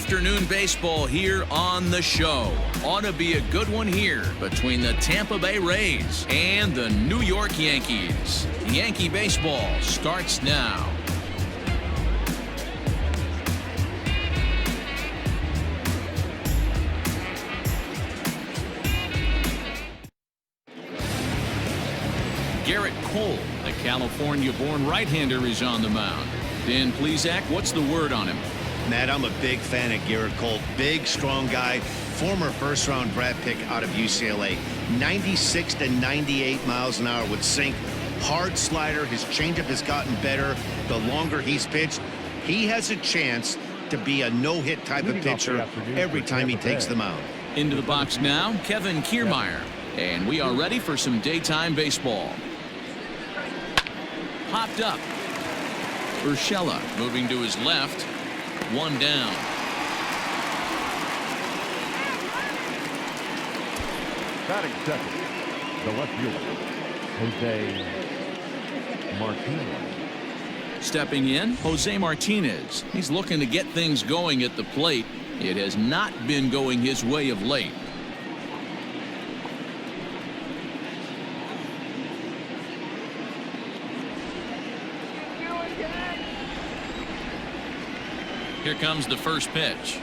afternoon baseball here on the show. Ought to be a good one here between the Tampa Bay Rays and the New York Yankees. Yankee baseball starts now. Garrett Cole, the California-born right-hander, is on the mound. Dan Plesac, what's the word on him? Matt, I'm a big fan of Garrett Cole. Big, strong guy. Former first-round draft pick out of UCLA. 96 to 98 miles an hour with sink. Hard slider. His changeup has gotten better the longer he's pitched. He has a chance to be a no-hit type of pitcher every time he takes the mound. Into the box now, Kevin Kiermaier. And we are ready for some daytime baseball. Popped up. Urshela moving to his left. One down. Batting second, the left fielder, Jose Martinez. Stepping in, Jose Martinez. He's looking to get things going at the plate. It has not been going his way of late. Here comes the first pitch.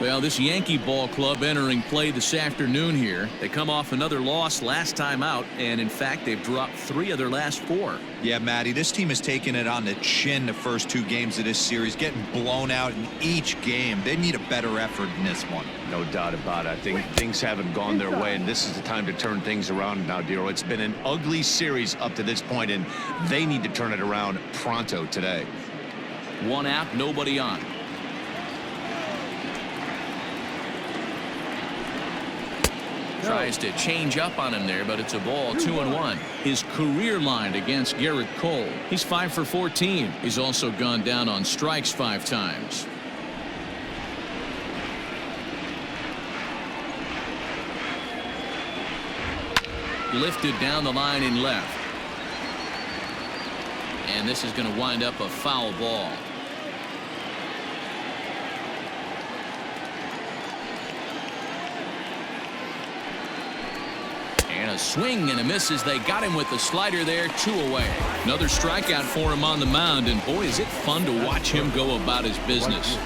Well, this Yankee ball club entering play this afternoon here. They come off another loss last time out, and in fact, they've dropped 3 of their last 4. Yeah, Matty, this team has taken it on the chin the first 2 games of this series, getting blown out in each game. They need a better effort in this one. No doubt about it. I think things haven't gone their way, and this is the time to turn things around now, Dero. It's been an ugly series up to this point, and they need to turn it around pronto today. 1 out, nobody on. Tries to change up on him there, but it's a ball. 2-1. His career line against Garrett Cole. He's 5 for 14. He's also gone down on strikes 5 times. Lifted down the line in left. And this is going to wind up a foul ball. And a swing and a miss as they got him with the slider there. 2 away. Another strikeout for him on the mound, and boy, is it fun to watch him go about his business.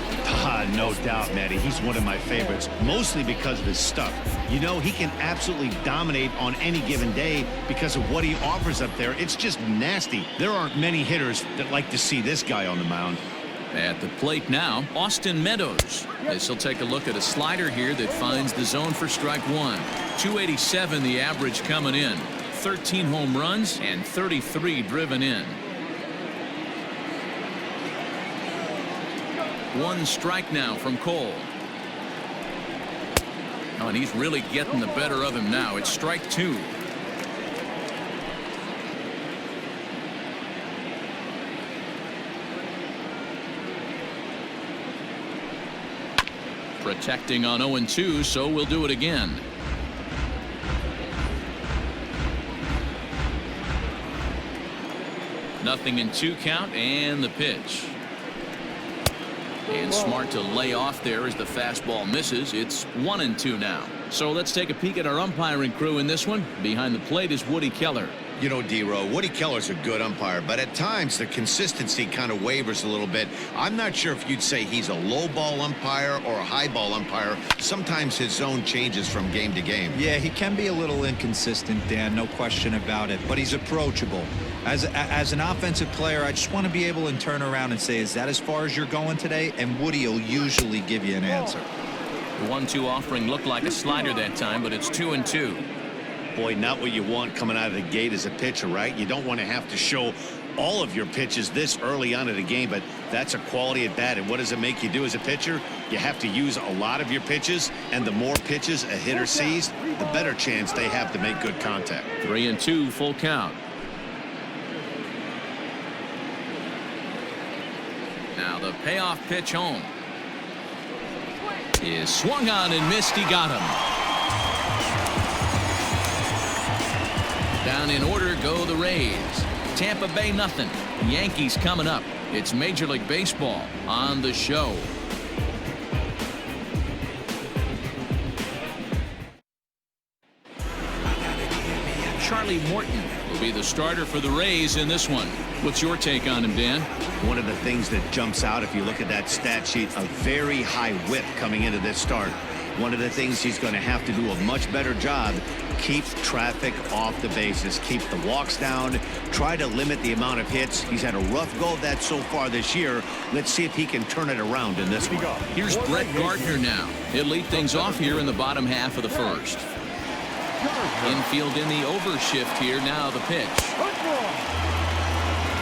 No doubt, Matty. He's one of my favorites, mostly because of his stuff. You know, he can absolutely dominate on any given day because of what he offers up there. It's just nasty. There aren't many hitters that like to see this guy on the mound. At the plate now, Austin Meadows. This will take a look at a slider here that finds the zone for strike 1. 287 the average coming in. 13 home runs and 33 driven in. 1 strike now from Cole. Oh, and he's really getting the better of him now. It's strike 2. Protecting on 0-2, so we'll do it again. Nothing in 2 count, and the pitch. And smart to lay off there as the fastball misses. It's 1-2 now. So let's take a peek at our umpiring crew in this one. Behind the plate is Woody Keller. You know, D-Row, Woody Keller's a good umpire, but at times the consistency kind of wavers a little bit. I'm not sure if you'd say he's a low ball umpire or a high ball umpire. Sometimes his zone changes from game to game. Yeah, he can be a little inconsistent, Dan, no question about it, but he's approachable. As an offensive player, I just want to be able to turn around and say, is that as far as you're going today? And Woody will usually give you an answer. The 1-2 offering looked like a slider that time, but it's 2-2. Boy, not what you want coming out of the gate as a pitcher, right? You don't want to have to show all of your pitches this early on in the game, but that's a quality at bat. And what does it make you do as a pitcher? You have to use a lot of your pitches, and the more pitches a hitter sees, the better chance they have to make good contact. 3-2, full count. Now the payoff pitch home is swung on and missed. He got him. Down in order go the Rays. Tampa Bay nothing. Yankees coming up. It's Major League Baseball on the show. Charlie Morton will be the starter for the Rays in this one. What's your take on him, Dan? One of the things that jumps out if you look at that stat sheet, a very high whip coming into this start. One of the things he's going to have to do a much better job, keep traffic off the bases, keep the walks down, try to limit the amount of hits. He's had a rough go of that so far this year. Let's see if he can turn it around in this one. Here's Brett Gardner now. He'll lead things off here in the bottom half of the first. Infield in the overshift here. Now the pitch.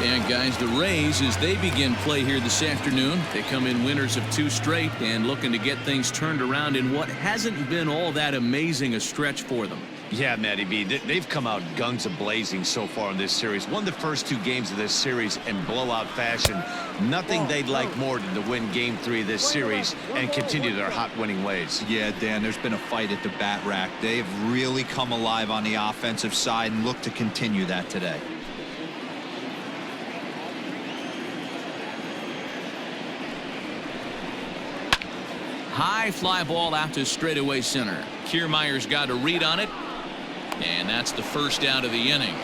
And guys, the Rays, as they begin play here this afternoon, they come in winners of 2 straight and looking to get things turned around in what hasn't been all that amazing a stretch for them. Yeah, Matty B, they've come out guns a-blazing so far in this series. Won the first 2 games of this series in blowout fashion. Nothing they'd like more than to win Game 3 of this series and continue their hot winning ways. Yeah, Dan, there's been a fight at the bat rack. They've really come alive on the offensive side and look to continue that today. High fly ball out to straightaway center. Kiermaier's got a read on it, and that's the first out of the inning.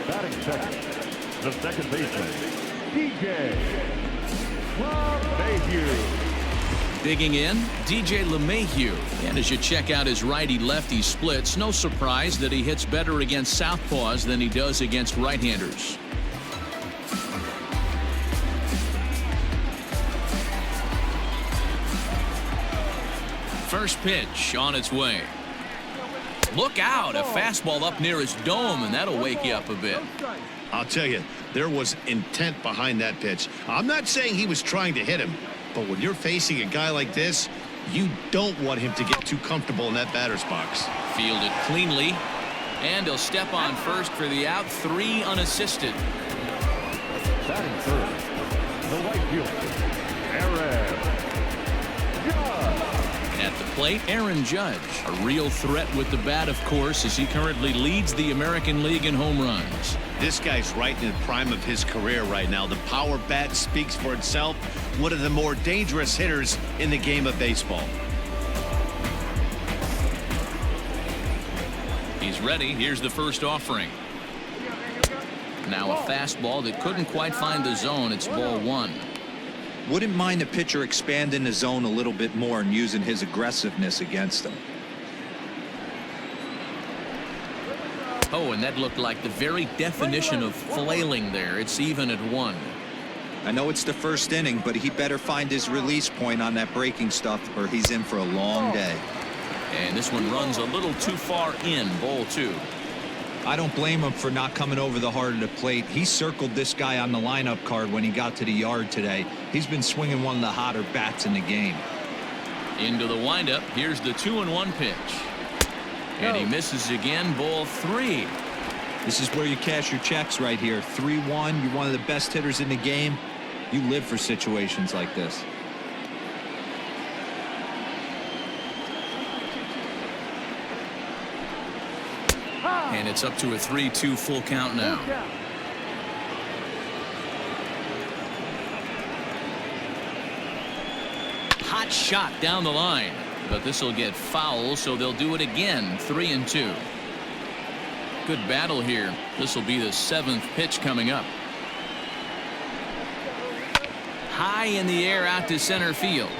Batting second, the second baseman, DJ LeMahieu. Digging in, DJ LeMahieu. And as you check out his righty-lefty splits, no surprise that he hits better against southpaws than he does against right-handers. First pitch on its way. Look out, a fastball up near his dome, and that'll wake you up a bit. I'll tell you, there was intent behind that pitch. I'm not saying he was trying to hit him, but when you're facing a guy like this, you don't want him to get too comfortable in that batter's box. Fielded cleanly, and he'll step on first for the out. 3 unassisted. Batting third, the right fielder, Aaron Judge. At the plate, Aaron Judge, a real threat with the bat, of course, as he currently leads the American League in home runs. This guy's right in the prime of his career right now. The power bat speaks for itself. One of the more dangerous hitters in the game of baseball. He's ready. Here's the first offering. Now a fastball that couldn't quite find the zone. It's ball 1. Wouldn't mind the pitcher expanding the zone a little bit more and using his aggressiveness against them. Oh, and that looked like the very definition of flailing there. It's even at 1. I know it's the first inning, but he better find his release point on that breaking stuff or he's in for a long day. And this one runs a little too far in. Ball 2. I don't blame him for not coming over the heart of the plate. He circled this guy on the lineup card when he got to the yard today. He's been swinging one of the hotter bats in the game. Into the windup. Here's the 2-1 pitch. And he misses again. Ball 3. This is where you cash your checks right here. 3-1. You're one of the best hitters in the game. You live for situations like this. And it's up to a 3-2 full count now. Hot shot down the line, but this will get foul, so they'll do it again. 3-2. Good battle here. This will be the 7th pitch coming up. High in the air out to center field.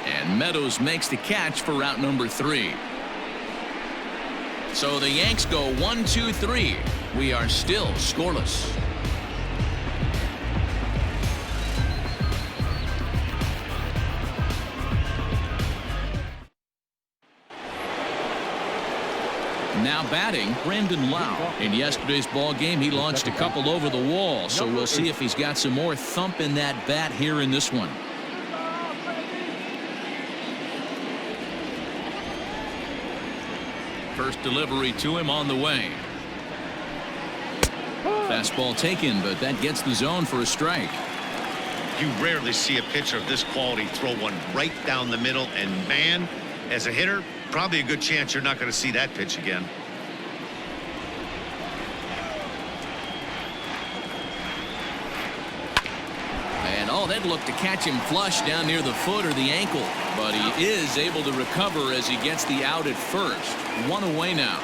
And Meadows makes the catch for route number 3. So the Yanks go 1-2-3. We are still scoreless. Now batting, Brandon Lau. In yesterday's ball game, he launched a couple over the wall, so we'll see if he's got some more thump in that bat here in this one. First delivery to him on the way. Fastball taken, but that gets the zone for a strike. You rarely see a pitcher of this quality throw one right down the middle, and man, as a hitter, probably a good chance you're not going to see that pitch again. And oh, they'd look to catch him flush down near the foot or the ankle. But he is able to recover as he gets the out at first. One away now.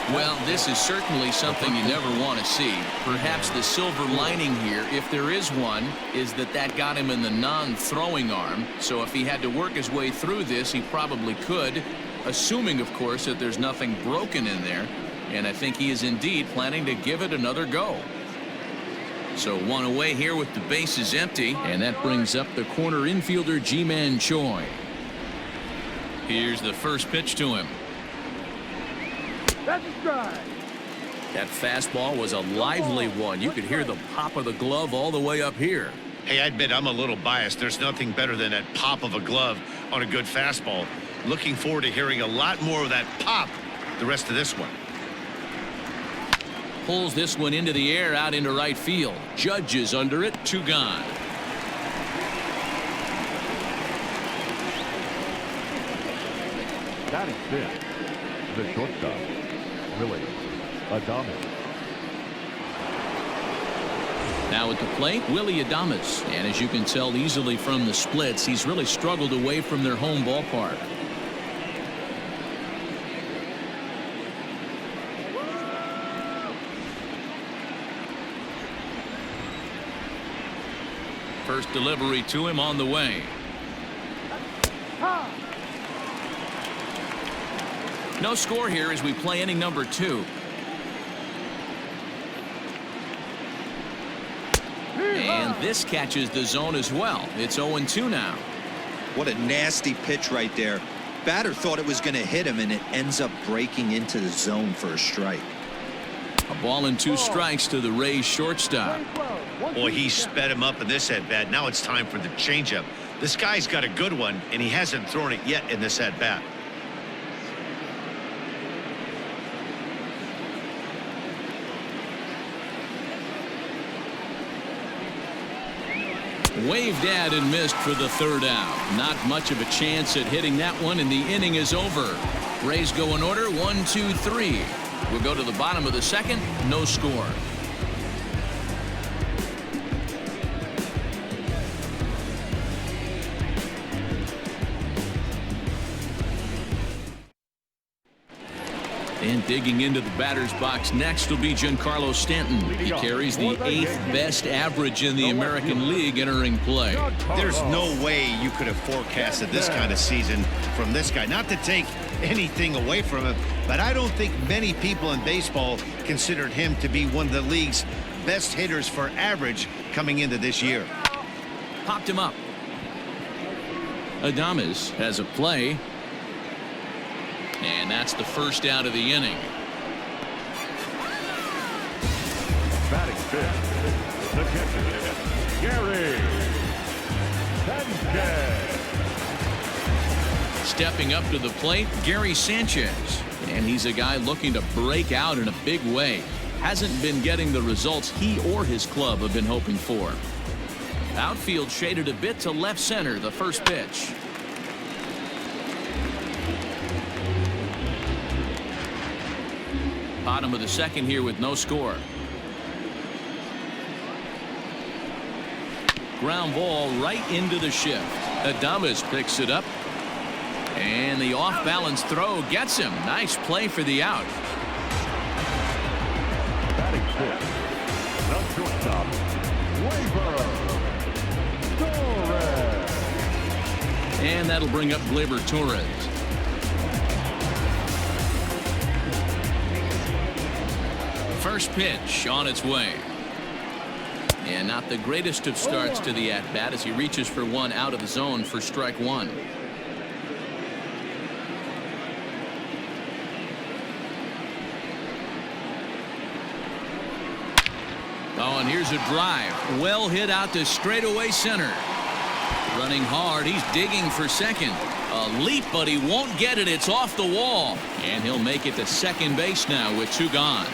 Well, this is certainly something you never want to see. Perhaps the silver lining here, if there is one, is that got him in the non-throwing arm. So if he had to work his way through this, he probably could, assuming, of course, that there's nothing broken in there. And I think he is indeed planning to give it another go. So one away here with the bases empty, and that brings up the corner infielder Ji-Man Choi. Here's the first pitch to him. That's a strike. That fastball was a lively one. You could hear the pop of the glove all the way up here. Hey, I admit I'm a little biased. There's nothing better than that pop of a glove on a good fastball. Looking forward to hearing a lot more of that pop the rest of this one. Pulls this one into the air out into right field. Judge is under it. 2 gone. Batting fifth, the shortstop, Willie Adames. Now at the plate, Willie Adames. And as you can tell easily from the splits, he's really struggled away from their home ballpark. First delivery to him on the way. No score here as we play inning number 2. And this catches the zone as well. It's 0-2 now. What a nasty pitch right there. Batter thought it was going to hit him, and it ends up breaking into the zone for a strike. A ball and 2 strikes to the Rays shortstop. Boy, he sped him up in this at-bat. Now it's time for the changeup. This guy's got a good one, and he hasn't thrown it yet in this at-bat. Waved at and missed for the 3rd out. Not much of a chance at hitting that one, and the inning is over. Rays go in order 1, 2, 3. We'll go to the bottom of the 2nd. No score. And digging into the batter's box next will be Giancarlo Stanton. He carries the 8th best average in the American League entering play. There's no way you could have forecasted this kind of season from this guy. Not to take anything away from him, but I don't think many people in baseball considered him to be one of the league's best hitters for average coming into this year. Popped him up. Adames has a play. And that's the first out of the inning. Batting fifth, the catcher, Gary Sanchez. Stepping up to the plate, Gary Sanchez. And he's a guy looking to break out in a big way. Hasn't been getting the results he or his club have been hoping for. Outfield shaded a bit to left center, the first pitch. Bottom of the 2nd here with no score. Ground ball right into the shift. Adames picks it up. And the off-balance throw gets him. Nice play for the out. Batting fifth, the shortstop, Torres. And that'll bring up Gleyber Torres. First pitch on its way. And not the greatest of starts to the at-bat as he reaches for one out of the zone for strike 1. Oh, and here's a drive. Well hit out to straightaway center. Running hard. He's digging for second. A leap, but he won't get it. It's off the wall. And he'll make it to second base now with 2 gone.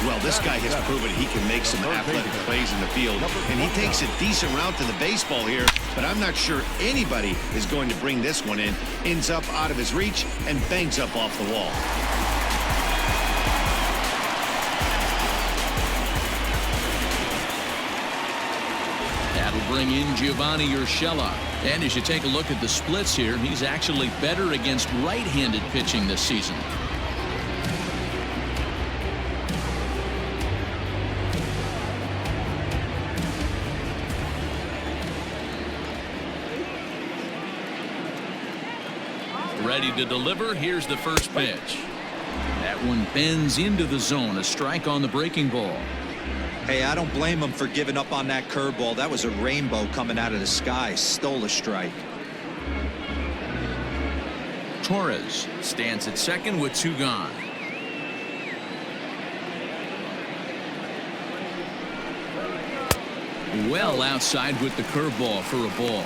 Well, this guy has proven he can make some athletic plays in the field, and he takes a decent route to the baseball here, but I'm not sure anybody is going to bring this one in. Ends up out of his reach and bangs up off the wall. bring in Giovanni Urshela. And as you take a look at the splits here, he's actually better against right-handed pitching this season. Ready to deliver. Here's the first pitch. That one bends into the zone. A strike on the breaking ball. Hey, I don't blame him for giving up on that curveball. That was a rainbow coming out of the sky. Stole a strike. Torres stands at second with 2 gone. Well outside with the curveball for a ball.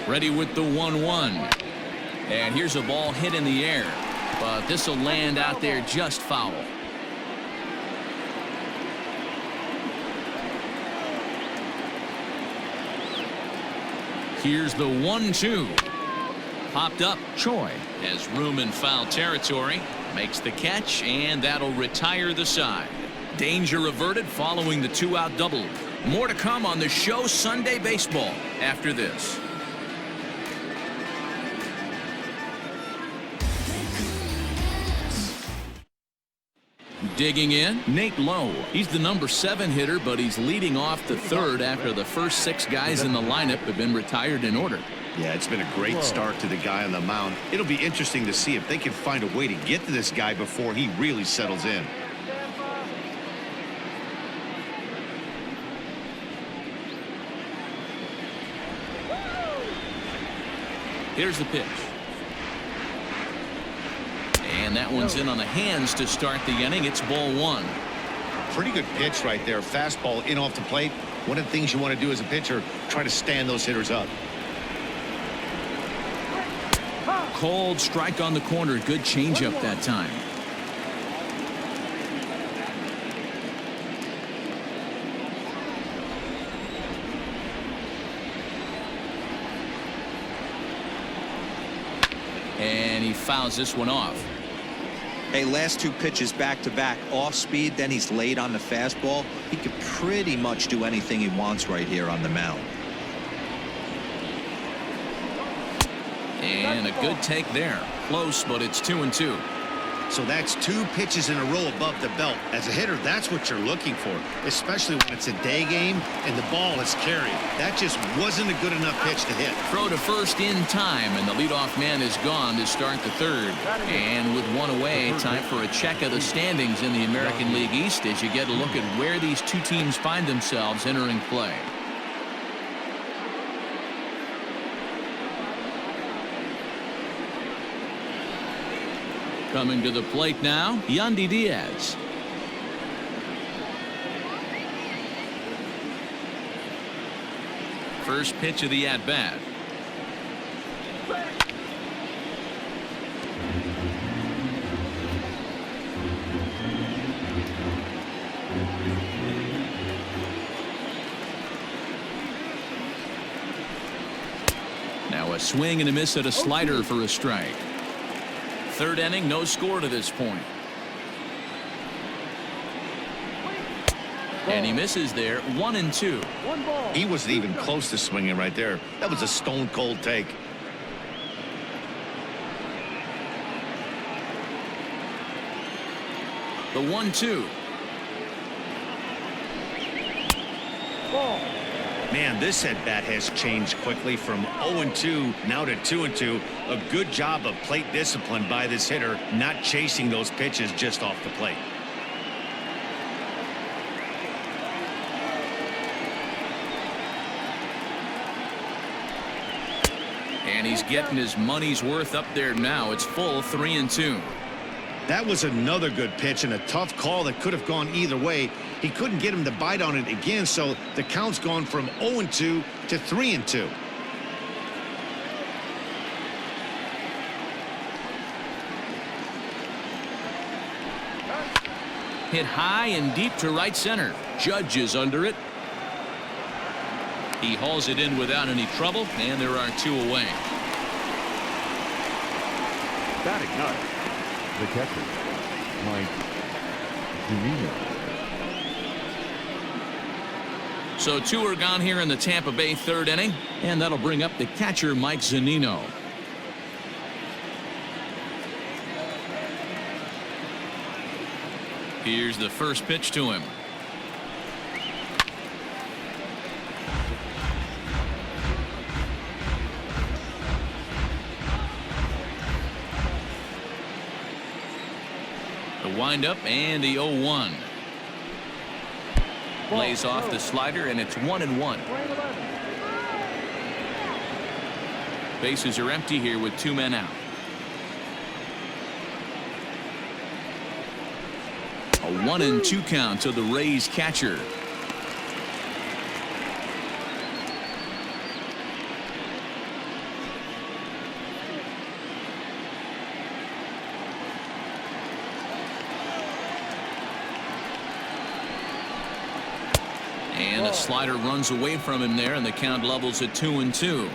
Ready with the 1-1. And here's a ball hit in the air, but this will land out there just foul. Here's the 1-2. Popped up. Choi has room in foul territory, makes the catch, and that'll retire the side. Danger averted following the 2-out double. More to come on the show Sunday Baseball after this. Digging in, Nate Lowe. He's the number 7 hitter, but he's leading off the 3rd after the first 6 guys in the lineup have been retired in order. Yeah, it's been a great start to the guy on the mound. It'll be interesting to see if they can find a way to get to this guy before he really settles in. Here's the pitch. And that one's in on the hands to start the inning. It's ball 1. Pretty good pitch right there. Fastball in off the plate. One of the things you want to do as a pitcher, try to stand those hitters up. Cold strike on the corner. Good changeup that time. And he fouls this one off. Hey, last 2 pitches back-to-back off speed, then he's late on the fastball. He could pretty much do anything he wants right here on the mound. And a good take there. Close, but it's 2-2. So that's 2 pitches in a row above the belt. As a hitter, that's what you're looking for, especially when it's a day game and the ball is carried. That just wasn't a good enough pitch to hit. Throw to first in time, and the leadoff man is gone to start the 3rd. And with 1 away, time for a check of the standings in the American League East as you get a look at where these 2 teams find themselves entering play. Coming to the plate now, Yandy Diaz. First pitch of the at-bat. Now a swing and a miss at a slider for a strike. 3rd inning, no score to this point. And he misses there. 1-2. He wasn't even close to swinging right there. That was a stone cold take. The 1-2. Man, this at bat has changed quickly from 0-2 now to 2-2. A good job of plate discipline by this hitter, not chasing those pitches just off the plate. And he's getting his money's worth up there now. It's full 3-2. That was another good pitch and a tough call that could have gone either way. He couldn't get him to bite on it again, so the count's gone from 0-2 to 3-2. Hit high and deep to right center. Judge is under it. He hauls it in without any trouble, and there are 2 away. Batting ninth, the catcher, Mike Zunino. So 2 are gone here in the Tampa Bay 3rd inning, and that'll bring up the catcher, Mike Zunino. Here's the first pitch to him. The windup and the 0-1. Lays off the slider, and it's 1-1. Bases are empty here with 2 men out. A 1-2 count to the Rays catcher. And a slider runs away from him there, and the count levels at 2-2.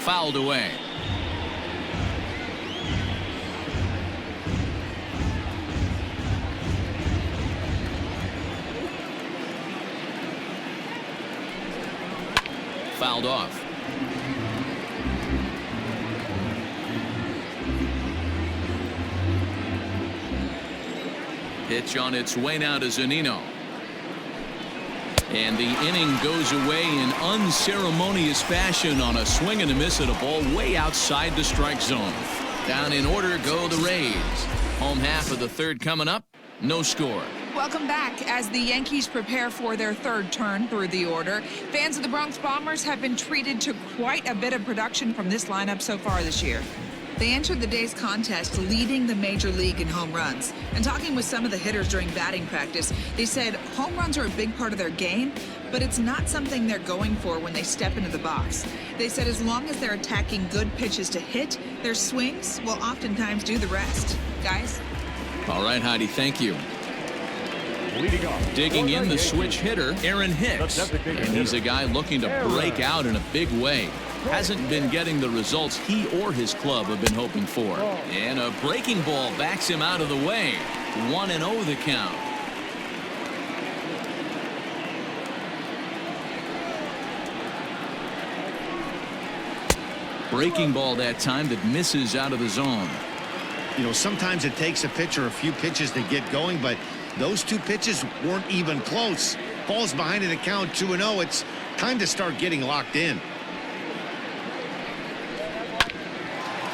Fouled away. Fouled off. Pitch on its way now to Zunino. And the inning goes away in unceremonious fashion on a swing and a miss at a ball way outside the strike zone. Down in order go the Rays. Home half of the 3rd coming up. No score. Welcome back. As the Yankees prepare for their 3rd turn through the order, fans of the Bronx Bombers have been treated to quite a bit of production from this lineup so far this year. They entered the day's contest leading the major league in home runs. And talking with some of the hitters during batting practice, they said home runs are a big part of their game, but it's not something they're going for when they step into the box. They said as long as they're attacking good pitches to hit, their swings will oftentimes do the rest. Guys? All right, Heidi, thank you. Leading off. Digging in the switch hitter, Aaron Hicks. And he's a guy looking to break out in a big way. Hasn't been getting the results he or his club have been hoping for. And a breaking ball backs him out of the way. 1-0 the count. Breaking ball that time that misses out of the zone. You know, sometimes it takes a pitcher a few pitches to get going, but those 2 pitches weren't even close. Ball's behind in the count 2-0. It's time to start getting locked in.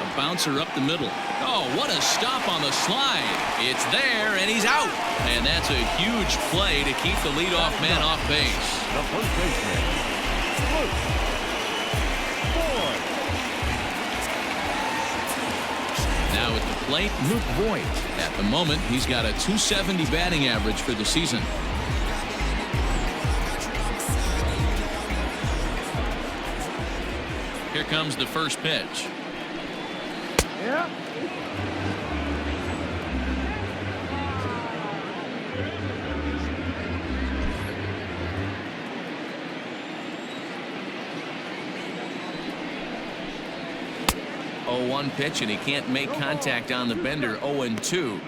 A bouncer up the middle. Oh, what a stop on the slide. It's there, and he's out. And that's a huge play to keep the leadoff man off base. The first baseman, Luke Voigt. Now at the plate, Luke Voigt. At the moment, he's got a .270 batting average for the season. Here comes the first pitch. Yeah. Oh, 1 pitch, and he can't make contact on the bender. 0-2.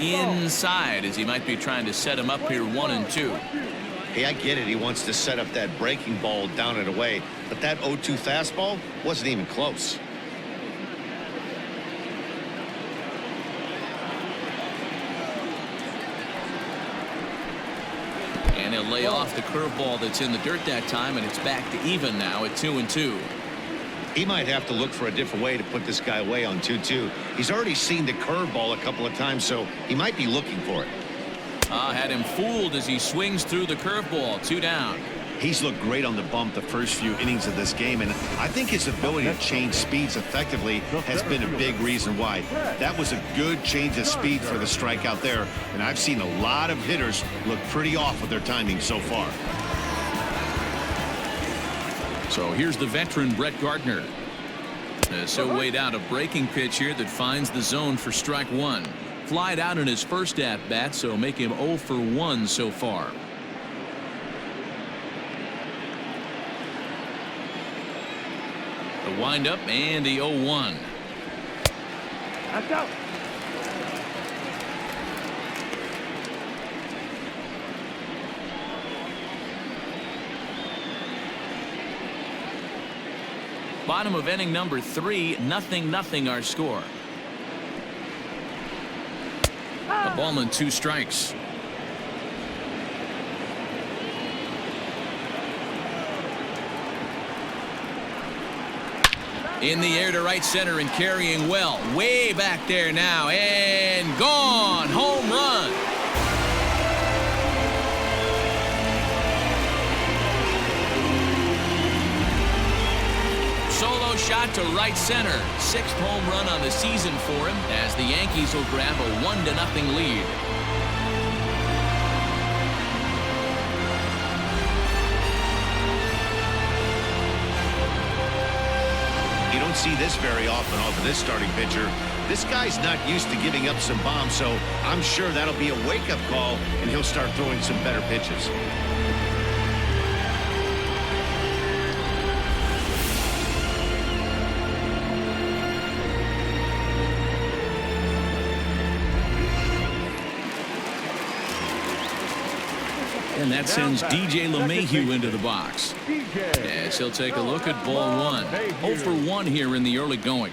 Inside, as he might be trying to set him up here. 1-2. Hey, I get it. He wants to set up that breaking ball down and away, but that 0-2 fastball wasn't even close. And he'll lay off the curveball that's in the dirt that time, and it's back to even now at 2-2. He might have to look for a different way to put this guy away on 2-2. He's already seen the curveball a couple of times, so he might be looking for it. Had him fooled as he swings through the curveball. 2 down. He's looked great on the bump the first few innings of this game, and I think his ability to change speeds effectively has been a big reason why. That was a good change of speed for the strikeout there, and I've seen a lot of hitters look pretty off with their timing so far. So here's the veteran Brett Gardner. So weighed out a breaking pitch here that finds the zone for strike 1. Flied out in his first at-bat, so make him 0 for 1 so far. The windup and the 0-1. That's out. Bottom of inning number 3, 0-0 our score. A ball and 2 strikes. In the air to right center and carrying well. Way back there now and gone. Home run. Solo shot to right center. 6th home run on the season for him as the Yankees will grab a 1-0 lead. You don't see this very often off of this starting pitcher. This guy's not used to giving up some bombs, so I'm sure that'll be a wake-up call, and he'll start throwing some better pitches. And that sends DJ LeMahieu into the box. As he'll take a look at ball 1. 0 for 1 here in the early going.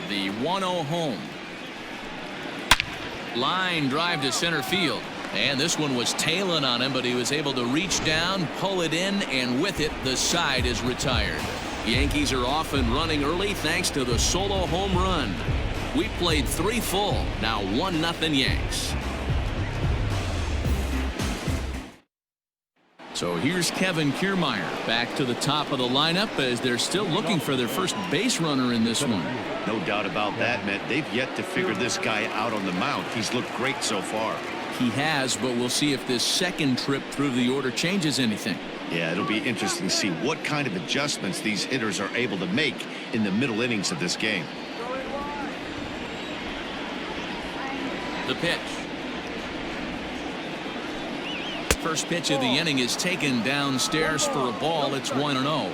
The 1-0 home. Line drive to center field. And this one was tailing on him, but he was able to reach down, pull it in, and with it, the side is retired. Yankees are off and running early thanks to the solo home run. We played 3 full. Now 1-0 Yanks. So here's Kevin Kiermaier back to the top of the lineup as they're still looking for their first base runner in this one. No doubt about that, Matt. They've yet to figure this guy out on the mound. He's looked great so far. He has, but we'll see if this second trip through the order changes anything. Yeah, it'll be interesting to see what kind of adjustments these hitters are able to make in the middle innings of this game. The pitch. First pitch of the inning is taken downstairs for a ball. It's 1-0.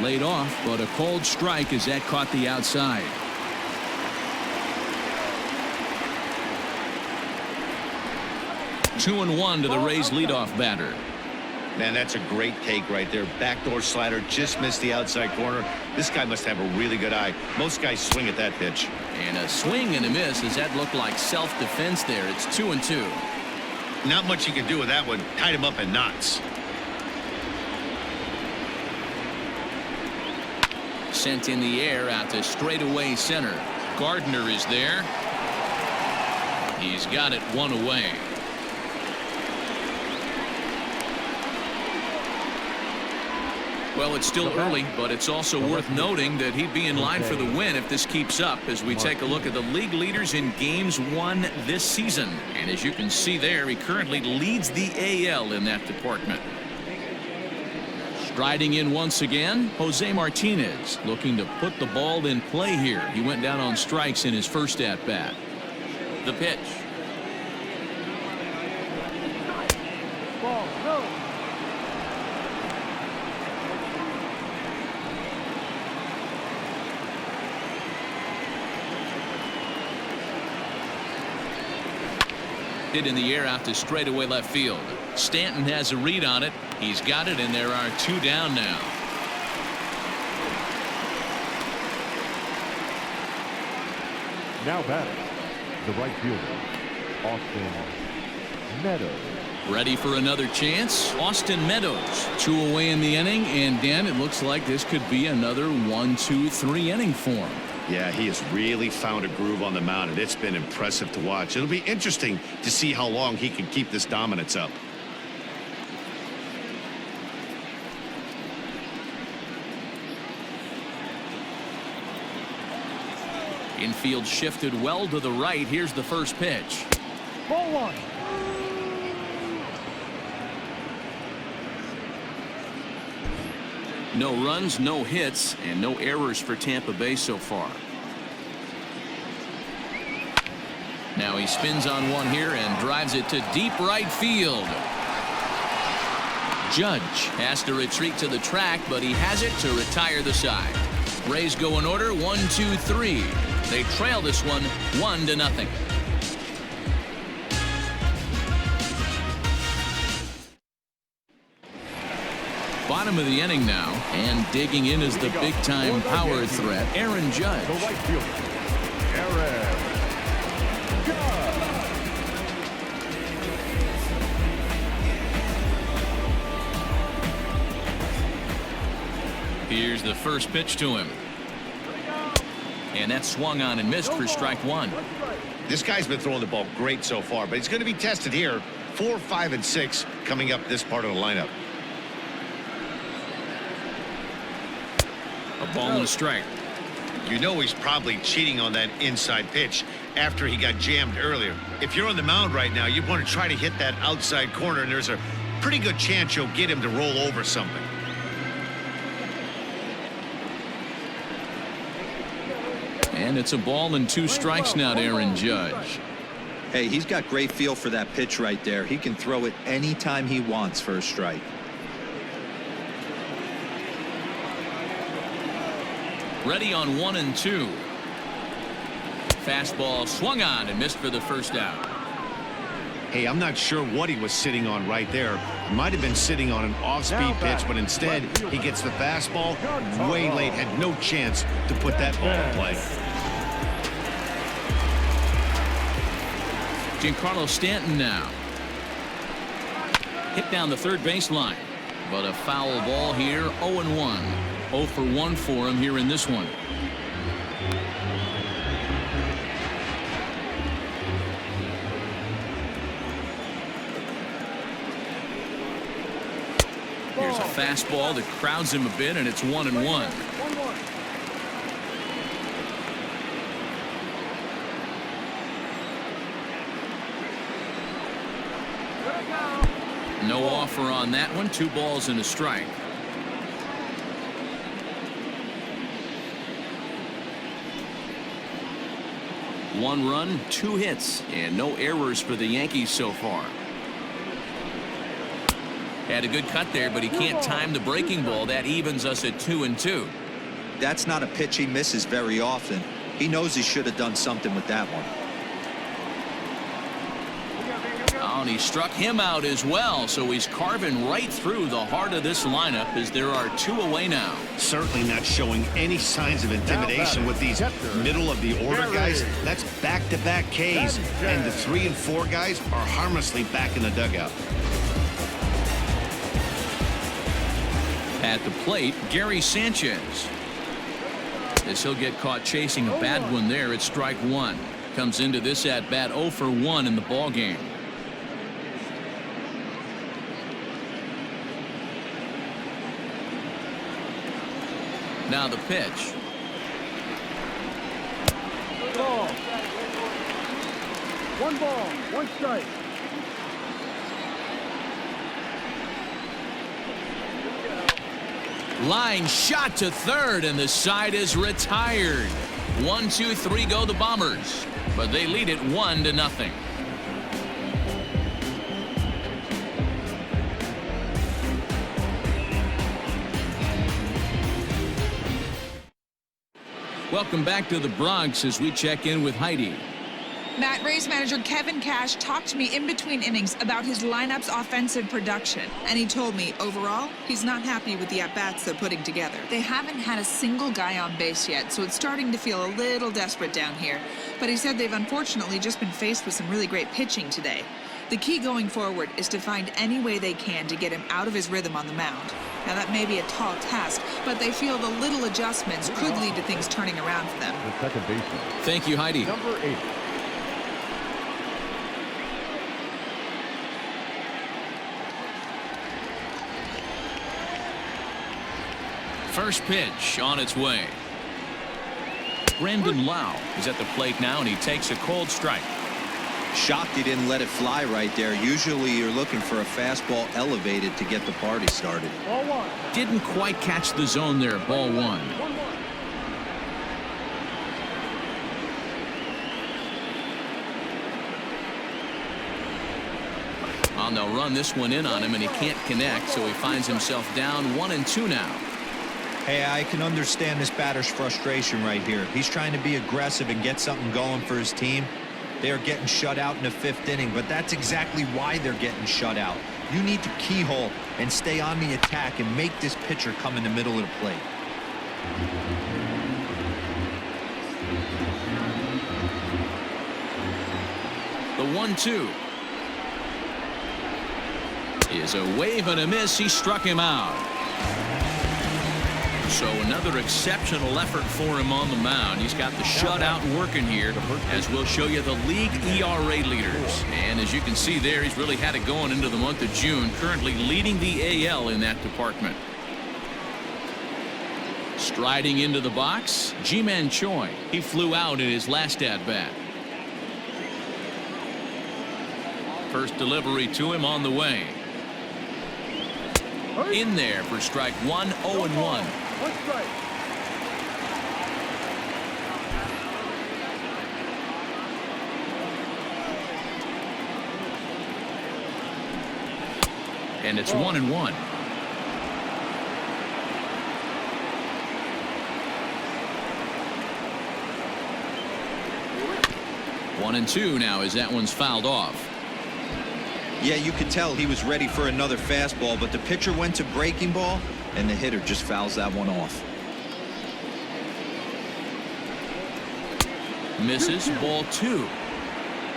Laid off, but a cold strike as that caught the outside. Two and one to the Rays leadoff batter. Man, that's a great take right there. Backdoor slider, just missed the outside corner. This guy must have a really good eye. Most guys swing at that pitch. And a swing and a miss. Does that look like self-defense there? It's 2-2. Not much you can do with that one. Tied him up in knots. Sent in the air out to straightaway center. Gardner is there. He's got it one away. Well, it's still early, but it's also worth noting that he'd be in line for the win if this keeps up as we take a look at the league leaders in games won this season. And as you can see there, he currently leads the AL in that department. Striding in once again, Jose Martinez looking to put the ball in play here. He went down on strikes in his first at-bat. The pitch. Ball, go. Hit in the air out to straightaway left field. Stanton has a read on it. He's got it, and there are two down now. Now batting, the right fielder, Austin Meadows. Ready for another chance? Austin Meadows. 2 away in the inning, and Dan, it looks like this could be another 1-2-3 inning for him. Yeah, he has really found a groove on the mound, and it's been impressive to watch. It'll be interesting to see how long he can keep this dominance up. Infield shifted well to the right. Here's the first pitch. Ball 1. No runs, no hits, and no errors for Tampa Bay so far. Now he spins on one here and drives it to deep right field. Judge has to retreat to the track, but he has it to retire the side. Rays go in order, 1-2-3. They trail this one 1-0. Bottom of the inning now, and digging in is the big-time power threat, Aaron Judge. The right fielder, Aaron Judge. Here's the first pitch to him. And that swung on and missed for strike 1. This guy's been throwing the ball great so far, but he's going to be tested here. 4, 5, and 6 coming up this part of the lineup. A ball and a strike. You know he's probably cheating on that inside pitch after he got jammed earlier. If you're on the mound right now, you want to try to hit that outside corner, and there's a pretty good chance you'll get him to roll over something. And it's a ball and 2 strikes now to Aaron Judge. Hey, he's got great feel for that pitch right there. He can throw it anytime he wants for a strike. Ready on 1 and 2. Fastball swung on and missed for the first out. Hey, I'm not sure what he was sitting on right there. He might have been sitting on an off-speed pitch, but instead he gets the fastball way late. Had no chance to put that ball in play. Giancarlo Stanton now. Hit down the third baseline. But a foul ball here, 0-1. 0 for 1 for him here in this one. Here's a fastball that crowds him a bit, and it's 1-1. No offer on that one. 2 balls and a strike. One run, 2 hits, and no errors for the Yankees so far. Had a good cut there, but he can't time the breaking ball. That evens us at 2-2. That's not a pitch he misses very often. He knows he should have done something with that one. Oh, and he struck him out as well, so he's carving right through the heart of this lineup as there are 2 away now. Certainly not showing any signs of intimidation with these middle of the order guys. That's back-to-back Ks, and the 3 and 4 guys are harmlessly back in the dugout. At the plate, Gary Sanchez. As he'll get caught chasing a bad one there at strike 1. Comes into this at bat 0 for 1 in the ball game. Now the pitch. Ball. 1 ball, 1 strike. Line shot to third, and the side is retired. 1-2-3 go the Bombers, but they lead it 1-0. Welcome back to the Bronx as we check in with Heidi. Matt, Rays manager Kevin Cash talked to me in between innings about his lineup's offensive production, and he told me overall he's not happy with the at-bats they're putting together. They haven't had a single guy on base yet, so it's starting to feel a little desperate down here. But he said they've unfortunately just been faced with some really great pitching today. The key going forward is to find any way they can to get him out of his rhythm on the mound. Now, that may be a tall task, but they feel the little adjustments could lead to things turning around for them. The second baseman, Thank you, Heidi. number 8. First pitch on its way. Brandon Lau is at the plate now, and he takes a cold strike. Shocked he didn't let it fly right there. Usually you're looking for a fastball elevated to get the party started. Didn't quite catch the zone there. Ball 1. Well, they'll run this one in on him, and he can't connect, so he finds himself down 1-2 now. Hey, I can understand this batter's frustration right here. He's trying to be aggressive and get something going for his team. They are getting shut out in the 5th inning, but that's exactly why they're getting shut out. You need to keyhole and stay on the attack and make this pitcher come in the middle of the plate. The 1-2 is a wave and a miss. He struck him out. So another exceptional effort for him on the mound. He's got the shutout working here, as we'll show you the league ERA leaders. And as you can see there, he's really had it going into the month of June, currently leading the AL in that department. Striding into the box, Ji-Man Choi. He flew out in his last at-bat. First delivery to him on the way. In there for strike 1, 0-1. One strike. And it's 1-1. One and two now as that one's fouled off. Yeah, you could tell he was ready for another fastball, but the pitcher went to breaking ball, and the hitter just fouls that one off. Misses. Ball 2.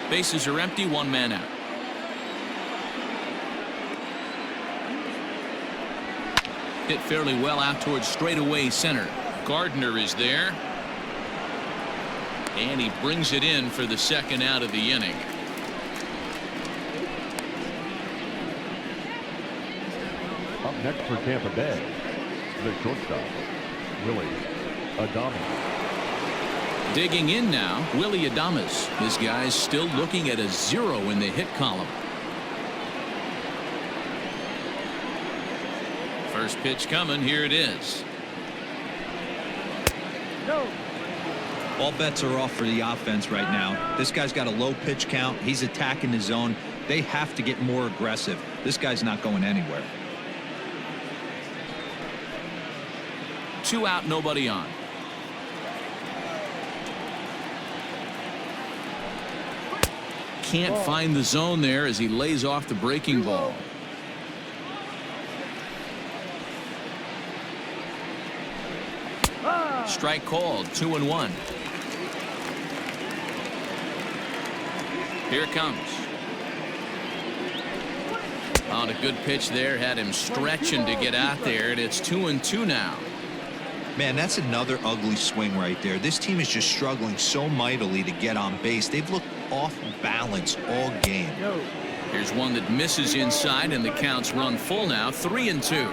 Bases are empty. 1 man out. Hit fairly well out towards straightaway center. Gardner is there. And he brings it in for the second out of the inning. Up next for Tampa Bay, the shortstop, Willie Adames. Digging in now, Willie Adames. This guy's still looking at a 0 in the hit column. First pitch coming. Here it is. All bets are off for the offense right now. This guy's got a low pitch count. He's attacking the zone. They have to get more aggressive. This guy's not going anywhere. 2 out, nobody on. Can't find the zone there as he lays off the breaking ball. Strike called. 2-1. Here it comes. On a good pitch there, had him stretching to get out there, and it's 2-2 now. Man, that's another ugly swing right there. This team is just struggling so mightily to get on base. They've looked off balance all game. Here's one that misses inside, and the count's run full now. 3-2.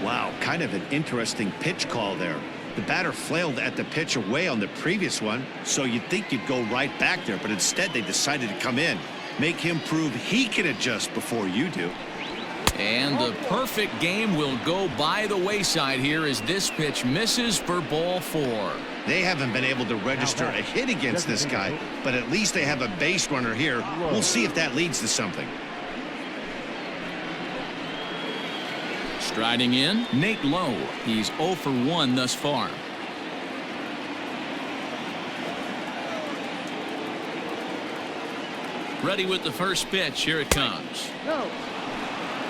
Wow, kind of an interesting pitch call there. The batter flailed at the pitch away on the previous one, so you'd think you'd go right back there, but instead they decided to come in, make him prove he can adjust before you do. And the perfect game will go by the wayside here as this pitch misses for ball 4. They haven't been able to register a hit against this guy, but at least they have a base runner here. We'll see if that leads to something. Striding in, Nate Lowe. He's 0 for 1 thus far. Ready with the first pitch. Here it comes.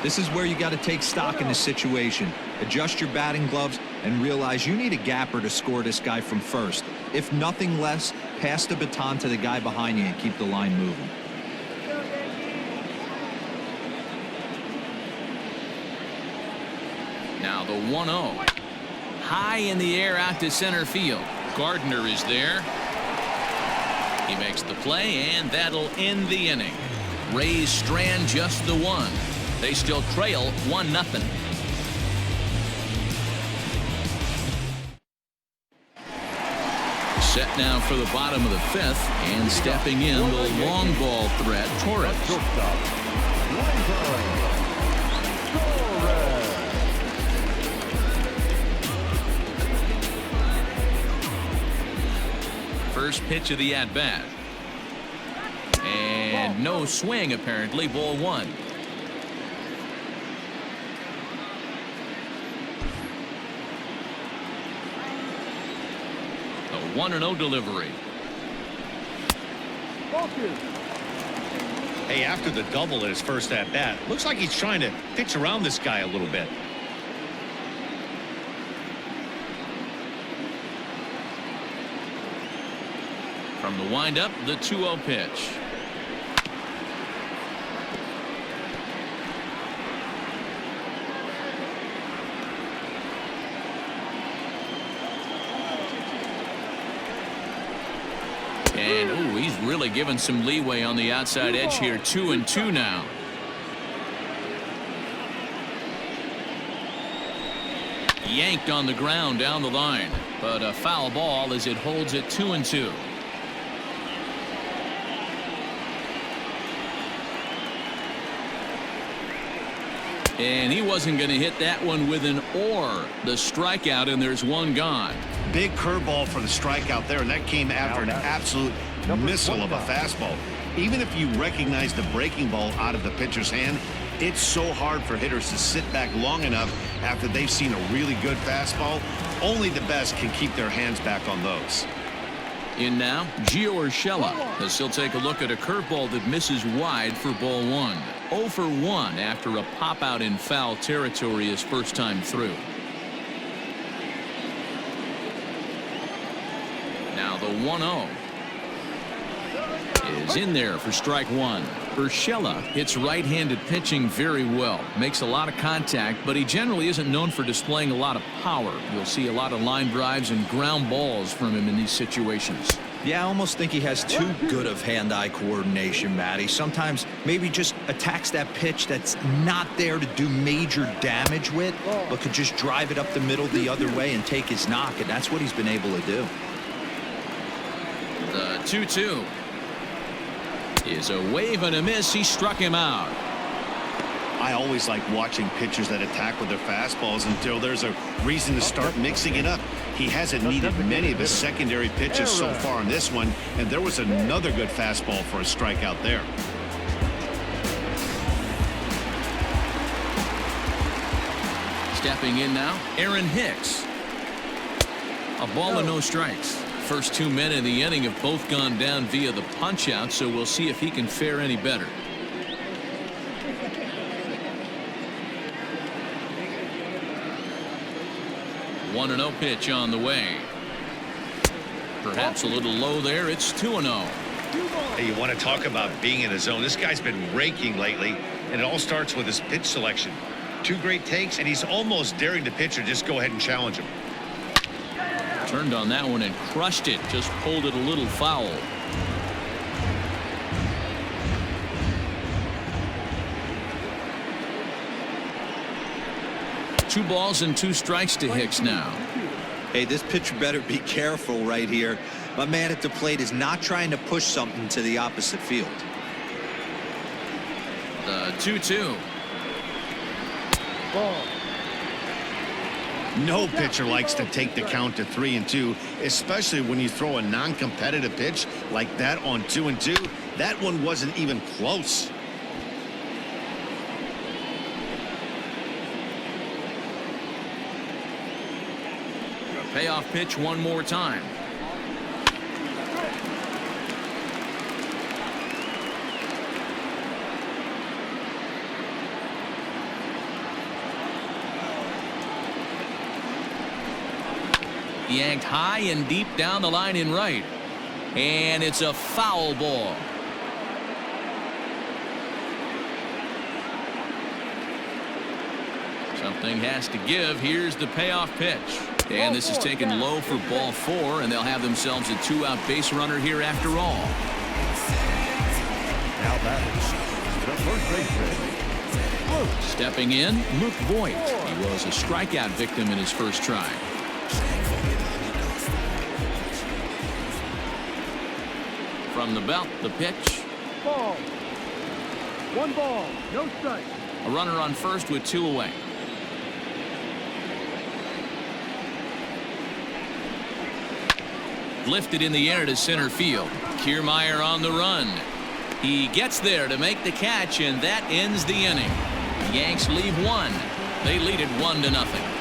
This is where you got to take stock in the situation. Adjust your batting gloves and realize you need a gapper to score this guy from first. If nothing less, pass the baton to the guy behind you and keep the line moving. Now the 1-0. High in the air out to center field. Gardner is there. He makes the play, and that'll end the inning. Rays strand just the one. They still trail 1-0. Set now for the bottom of the fifth, and stepping in the long ball threat, Torres. First pitch of the at-bat. And no swing, apparently. Ball one. A 1-0 delivery. Hey, after the double at his first at-bat, looks like he's trying to pitch around this guy a little bit. From the windup, the 2-0 pitch. And ooh, he's really given some leeway on the outside edge here. 2-2 now. Yanked on the ground down the line, but a foul ball as it holds it 2-2. And he wasn't going to hit that one with an or. The strikeout, and there's one gone. Big curveball for the strikeout there, and that came after an absolute missile of a fastball. Even if you recognize the breaking ball out of the pitcher's hand, it's so hard for hitters to sit back long enough after they've seen a really good fastball. Only the best can keep their hands back on those. In now, Gio Urshela, as he'll take a look at a curveball that misses wide for ball one. 0 for 1 after a pop out in foul territory his first time through. Now the 1-0 is in there for strike one. Urshela hits right-handed pitching very well, makes a lot of contact, but he generally isn't known for displaying a lot of power. You'll see a lot of line drives and ground balls from him in these situations. Yeah, I almost think he has too good of hand-eye coordination, Matty. Sometimes maybe just attacks that pitch that's not there to do major damage with, but could just drive it up the middle the other way and take his knock, and that's what he's been able to do. The 2-2 is a wave and a miss. He struck him out. I always like watching pitchers that attack with their fastballs until there's a reason to start mixing it up. He hasn't needed many of his secondary pitches so far in this one, and there was another good fastball for a strikeout there. Stepping in now, Aaron Hicks. A ball and no strikes. First 2 men in the inning have both gone down via the punch out, so we'll see if he can fare any better. One 1-0 pitch on the way. Perhaps a little low there. It's 2-0. Hey, you want to talk about being in a zone? This guy's been raking lately, and it all starts with his pitch selection. 2 great takes, and he's almost daring the pitcher just go ahead and challenge him. Turned on that one and crushed it. Just pulled it a little foul. Two balls and 2 strikes to Hicks now. Hey, this pitcher better be careful right here. My man at the plate is not trying to push something to the opposite field. The 2-2. No pitcher likes to take the count to 3-2, especially when you throw a non-competitive pitch like that on 2-2. That one wasn't even close. Payoff pitch one more time. Yanked high and deep down the line in right. And it's a foul ball. Something has to give. Here's the payoff pitch. And this is taken low for ball 4, and they'll have themselves a 2-out base runner here after all. Now batters, the first baseman. Stepping in, Luke Voigt. He was a strikeout victim in his first try. From the belt, the pitch. Ball. 1 ball, no strike. A runner on first with 2 away. Lifted in the air to center field. Kiermaier on the run. He gets there to make the catch, and that ends the inning. The Yanks leave 1. They lead it 1-0.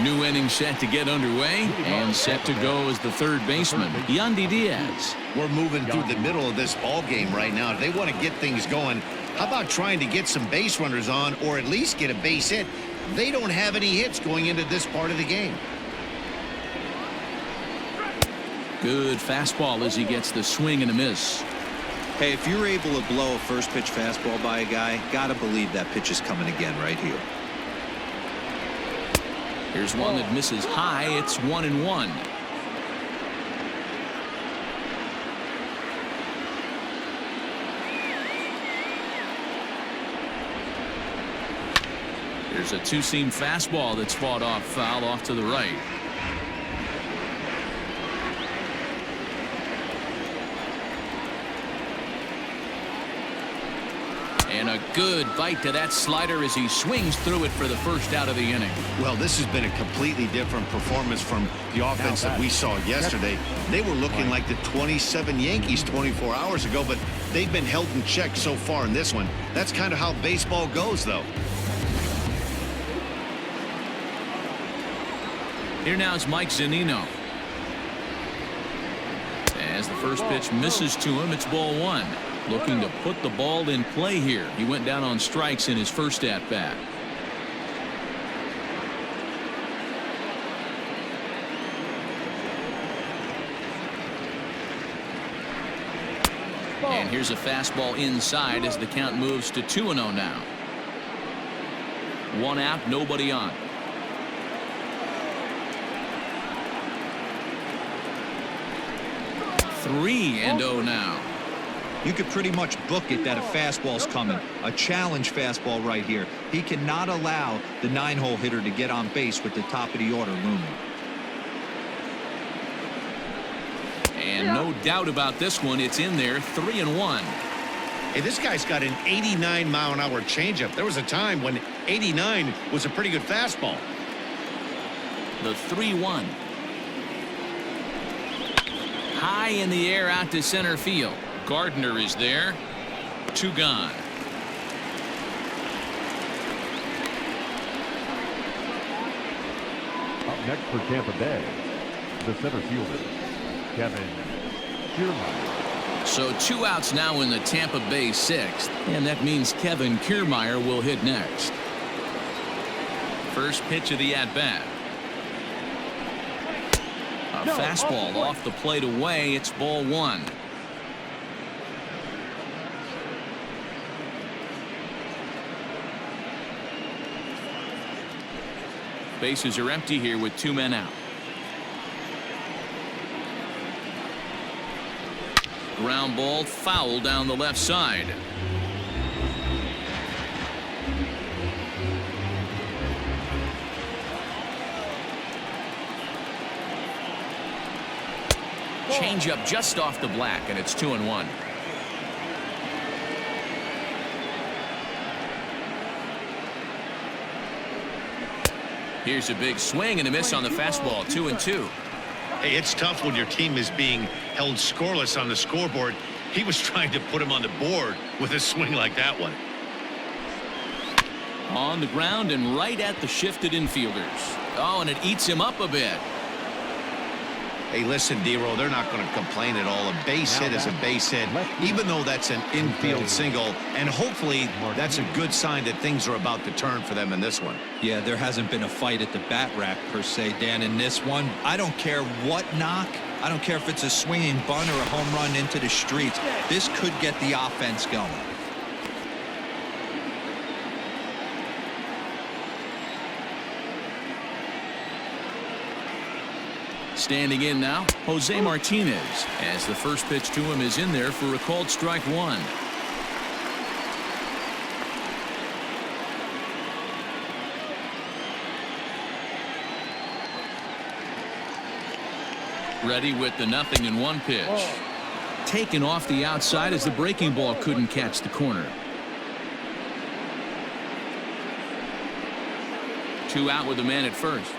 New inning set to get underway, and set to go as the third baseman, Yandy Diaz. We're moving through the middle of this ball game right now. They want to get things going. How about trying to get some base runners on, or at least get a base hit? They don't have any hits going into this part of the game. Good fastball as he gets the swing and a miss. Hey, if you're able to blow a first pitch fastball by a guy, gotta believe that pitch is coming again right here. Here's one that misses high. It's 1-1. Here's a 2-seam fastball that's fought off foul off to the right. And a good bite to that slider as he swings through it for the first out of the inning. Well, this has been a completely different performance from the offense that we saw yesterday. They were looking like the 27 Yankees 24 hours ago, but they've been held in check so far in this one. That's kind of how baseball goes, though. Here now is Mike Zunino. As the first pitch misses to him, it's ball 1. Looking to put the ball in play here. He went down on strikes in his first at-bat. And here's a fastball inside as the count moves to 2-0 now. 1 out, nobody on. 3-0 now. You could pretty much book it that a fastball's coming. A challenge fastball right here. He cannot allow the 9-hole hitter to get on base with the top of the order looming. And no doubt about this one. It's in there. 3-1. Hey, this guy's got an 89-mile-an-hour changeup. There was a time when 89 was a pretty good fastball. The 3-1. High in the air out to center field. Gardner is there. 2 gone. Up next for Tampa Bay, the center fielder, Kevin Kiermaier. So 2 outs now in the Tampa Bay 6th, and that means Kevin Kiermaier will hit next. First pitch of the at-bat. A fastball off the plate away. It's ball 1. Bases are empty here with 2 men out. Ground ball foul down the left side. Changeup just off the black, and it's 2-1. Here's a big swing and a miss on the fastball. 2-2. Hey, it's tough when your team is being held scoreless on the scoreboard. He was trying to put him on the board with a swing like that one. On the ground and right at the shifted infielders. Oh, and it eats him up a bit. Hey, listen, D-Roll, they're not going to complain at all. A base hit is a base hit, even though that's an infield single. And hopefully that's a good sign that things are about to turn for them in this one. Yeah, there hasn't been a fight at the bat rack, per se, Dan, in this one. I don't care what knock. I don't care if it's a swinging bunt or a home run into the streets. This could get the offense going. Standing in now, Jose Martinez, as the first pitch to him is in there for a called strike one. Ready with the 0-1 pitch. Taken off the outside as the breaking ball couldn't catch the corner. 2 out with the man at first.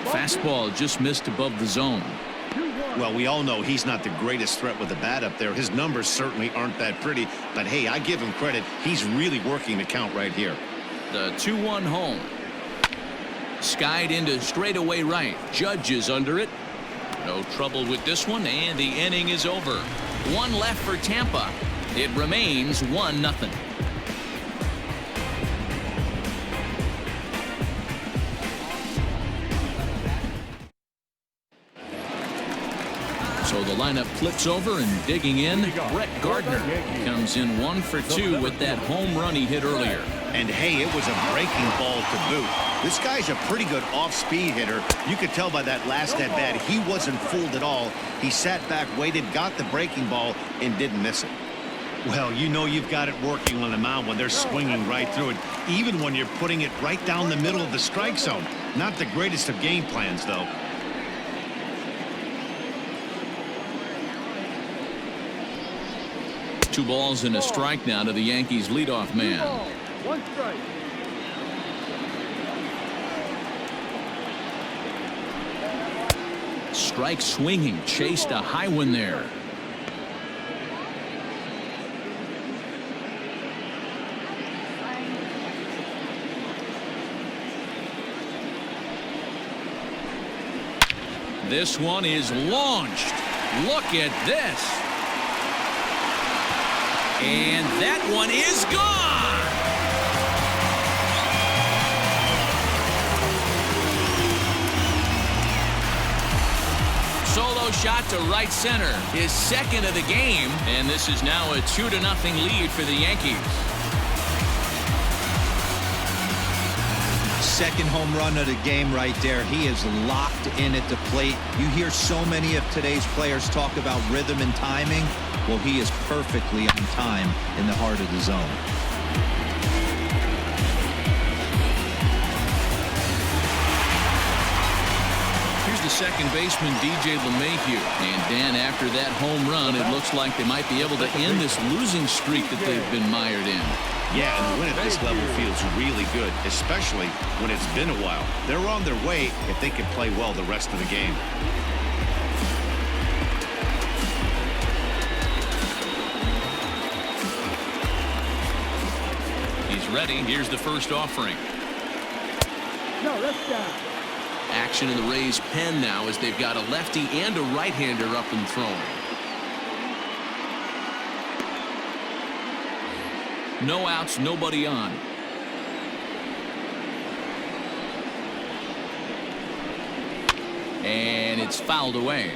Fastball just missed above the zone. Well, we all know he's not the greatest threat with the bat up there. His numbers certainly aren't that pretty. But, hey, I give him credit. He's really working the count right here. The 2-1 home. Skied into straightaway right. Judge is under it. No trouble with this one, and the inning is over. 1 left for Tampa. It remains 1-0. So the lineup flips over, and digging in, Brett Gardner comes in 1 for 2 with that home run he hit earlier. And hey, it was a breaking ball to boot. This guy's a pretty good off-speed hitter. You could tell by that last at-bat he wasn't fooled at all. He sat back, waited, got the breaking ball, and didn't miss it. Well, you know you've got it working on the mound when they're swinging right through it, even when you're putting it right down the middle of the strike zone. Not the greatest of game plans, though. Two balls and a strike now to the Yankees leadoff man. 1 strike. Strike swinging, chased a high one there. This one is launched. Look at this. And that one is gone. Solo shot to right center, his second of the game, and this is now a 2-0 lead for the Yankees. Second home run of the game right there. He is locked in at the plate. You hear so many of today's players talk about rhythm and timing. Well, he is perfectly on time in the heart of the zone. Here's the second baseman, DJ LeMahieu. And Dan, after that home run, it looks like they might be able to end this losing streak that they've been mired in. Yeah, and the win at this level feels really good, especially when it's been a while. They're on their way if they can play well the rest of the game. He's ready. Here's the first offering. No, that's down. Action in the Rays' pen now as they've got a lefty and a right-hander up and throwing. No outs, nobody on. And it's fouled away.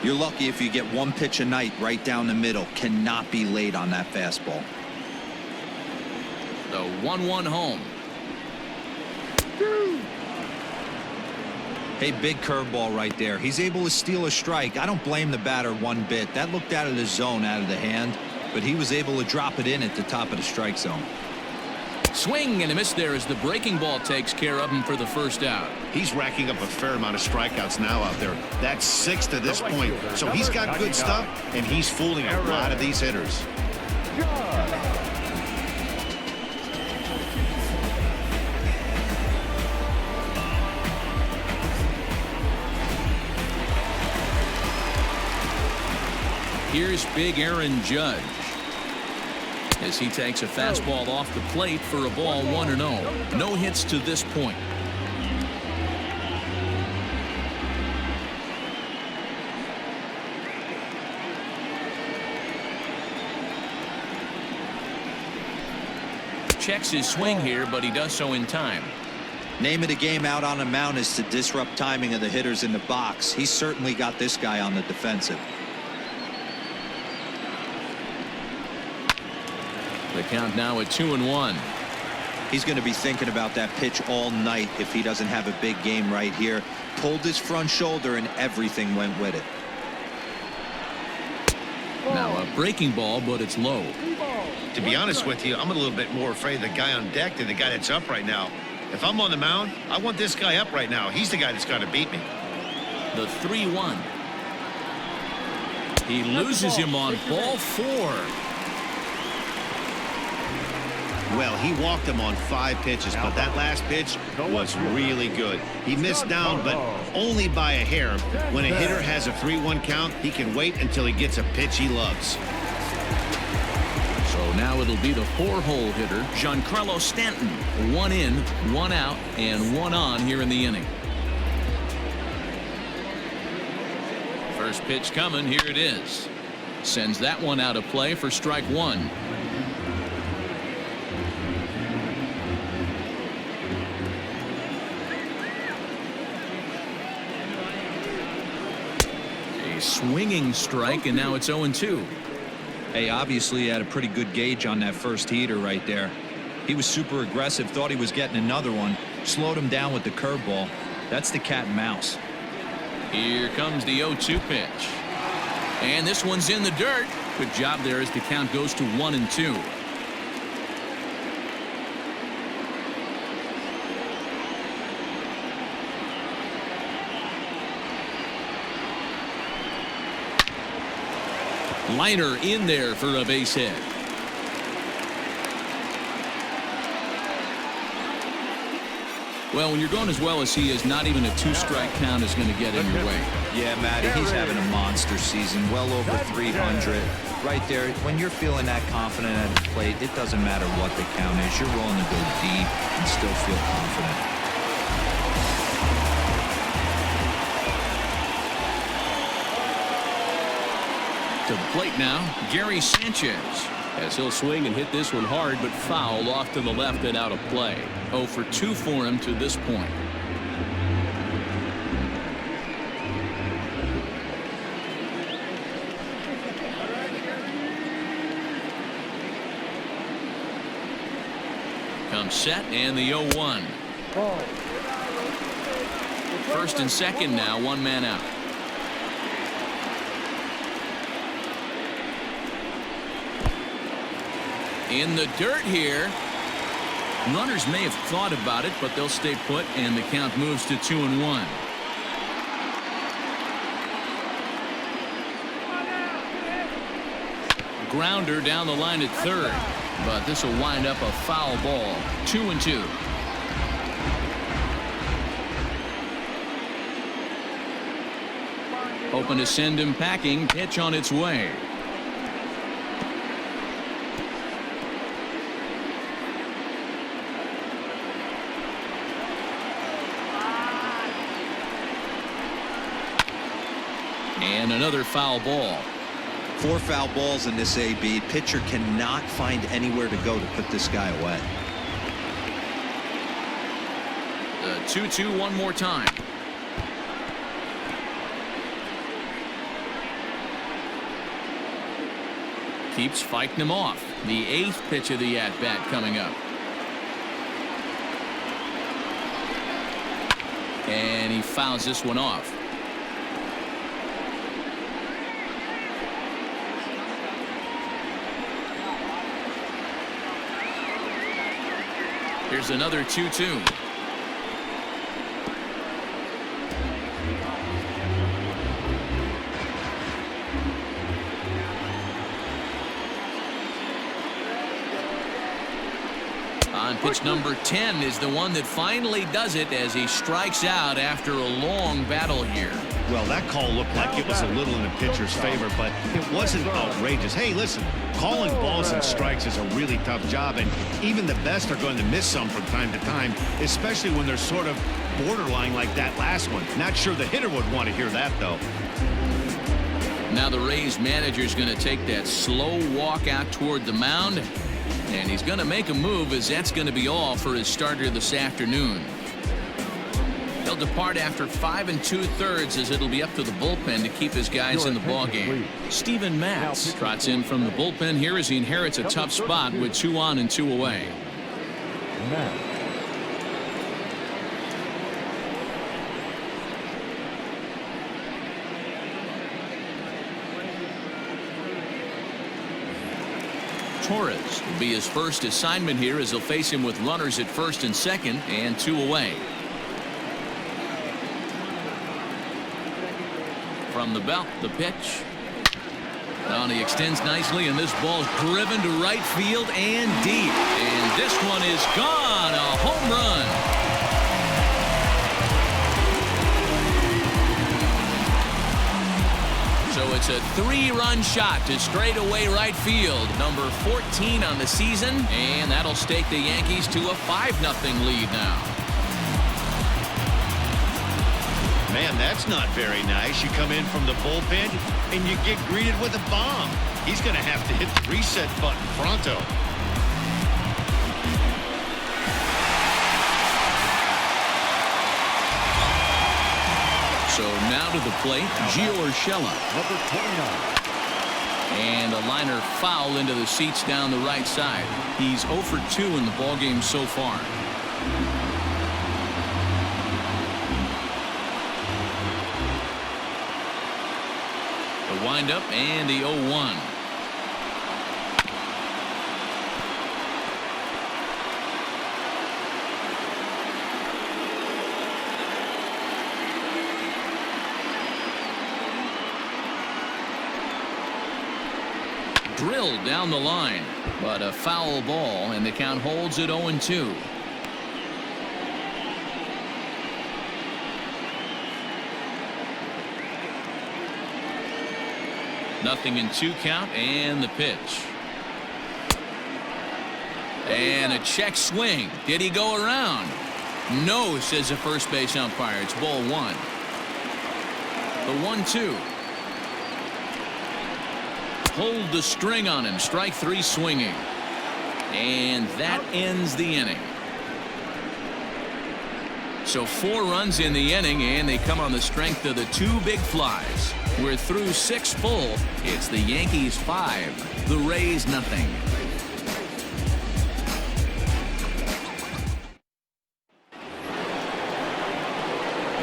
You're lucky if you get 1 pitch a night right down the middle. Cannot be late on that fastball. The 1-1 home. Hey, big curveball right there. He's able to steal a strike. I don't blame the batter one bit. That looked out of the zone, out of the hand, but he was able to drop it in at the top of the strike zone. Swing and a miss there as the breaking ball takes care of him for the first out. He's racking up a fair amount of strikeouts now out there. That's 6 to this point. So he's got good stuff, and he's fooling a lot of these hitters. Here's big Aaron Judge. as he takes a fastball off the plate for a ball 1-0. No hits to this point. Checks his swing here, but he does so in time. Name of the game out on the mound is to disrupt timing of the hitters in the box. He's certainly got this guy on the defensive. The count now at 2-1. He's going to be thinking about that pitch all night if he doesn't have a big game right here. Pulled his front shoulder and everything went with it. Now a breaking ball, but it's low. To be honest with you, I'm a little bit more afraid of the guy on deck than the guy that's up right now. If I'm on the mound, I want this guy up right now. He's the guy that's got to beat me. The 3-1. He loses him on ball 4. Well, he walked him on 5 pitches, but that last pitch was really good. He missed down, but only by a hair. When a hitter has a 3-1 count, he can wait until he gets a pitch he loves. So now it'll be the 4-hole hitter, Giancarlo Stanton. 1 in, 1 out, and 1 on here in the inning. First pitch coming. Here it is. Sends that one out of play for strike 1. A swinging strike, and now it's 0-2. Hey, obviously he had a pretty good gauge on that first heater right there. He was super aggressive, thought he was getting another one, slowed him down with the curveball. That's the cat and mouse. Here comes the 0-2 pitch. And this one's in the dirt. Good job there as the count goes to 1-2. Liner in there for a base hit. Well, when you're going as well as he is, not even a 2-strike count is going to get in your way. Yeah, Matty, he's having a monster season, well over 300. Right there, when you're feeling that confident at the plate, it doesn't matter what the count is. You're willing to go deep and still feel confident. To the plate now, Gary Sanchez. As he'll swing and hit this one hard, but foul off to the left and out of play. 0 for 2 for him to this point. Comes set and the 0-1. First and second now, 1 man out. In the dirt here. Runners may have thought about it, but they'll stay put, and the count moves to 2-1. Grounder down the line at third, but this will wind up a foul ball. 2-2. Hoping to send him packing. Pitch on its way. And another foul ball. 4 foul balls in this AB. Pitcher cannot find anywhere to go to put this guy away. The 2-2 one more time. Keeps fighting him off. The 8th pitch of the at-bat coming up. And he fouls this one off. Here's another 2-2. On On pitch number 10 is the one that finally does it as he strikes out after a long battle here. Well, that call looked like it was a little in the pitcher's favor, but it wasn't outrageous. Hey, listen, calling balls and strikes is a really tough job, and even the best are going to miss some from time to time, especially when they're sort of borderline like that last one. Not sure the hitter would want to hear that, though. Now the Rays manager's going to take that slow walk out toward the mound, and he's going to make a move, as that's going to be all for his starter this afternoon. He'll depart after 5 2/3 as it'll be up to the bullpen to keep his guys in the ballgame. Steven Matz trots in from the bullpen here as he inherits a tough spot with 2 on and 2 away. Torres will be his first assignment here as he'll face him with runners at first and second and 2 away. From the belt, the pitch. Now he extends nicely, and this ball's driven to right field and deep. And this one is gone. A home run. So it's a 3-run shot to straightaway right field. Number 14 on the season, and that'll stake the Yankees to a 5-0 lead now. Man, that's not very nice. You come in from the bullpen and you get greeted with a bomb. He's going to have to hit the reset button pronto. So now to the plate, Gio Urshela. Number 29. And a liner foul into the seats down the right side. He's 0 for 2 in the ballgame so far. The windup and the 0-1. Drilled down the line, but a foul ball, and the count holds at 0-2. Nothing in 2 count, and the pitch. And a check swing. Did he go around? No, says the first base umpire. It's ball 1. The 1-2. Pulled the string on him. Strike 3 swinging. And that ends the inning. So 4 runs in the inning, and they come on the strength of the 2 big flies. We're through 6 full. It's the Yankees 5, the Rays nothing.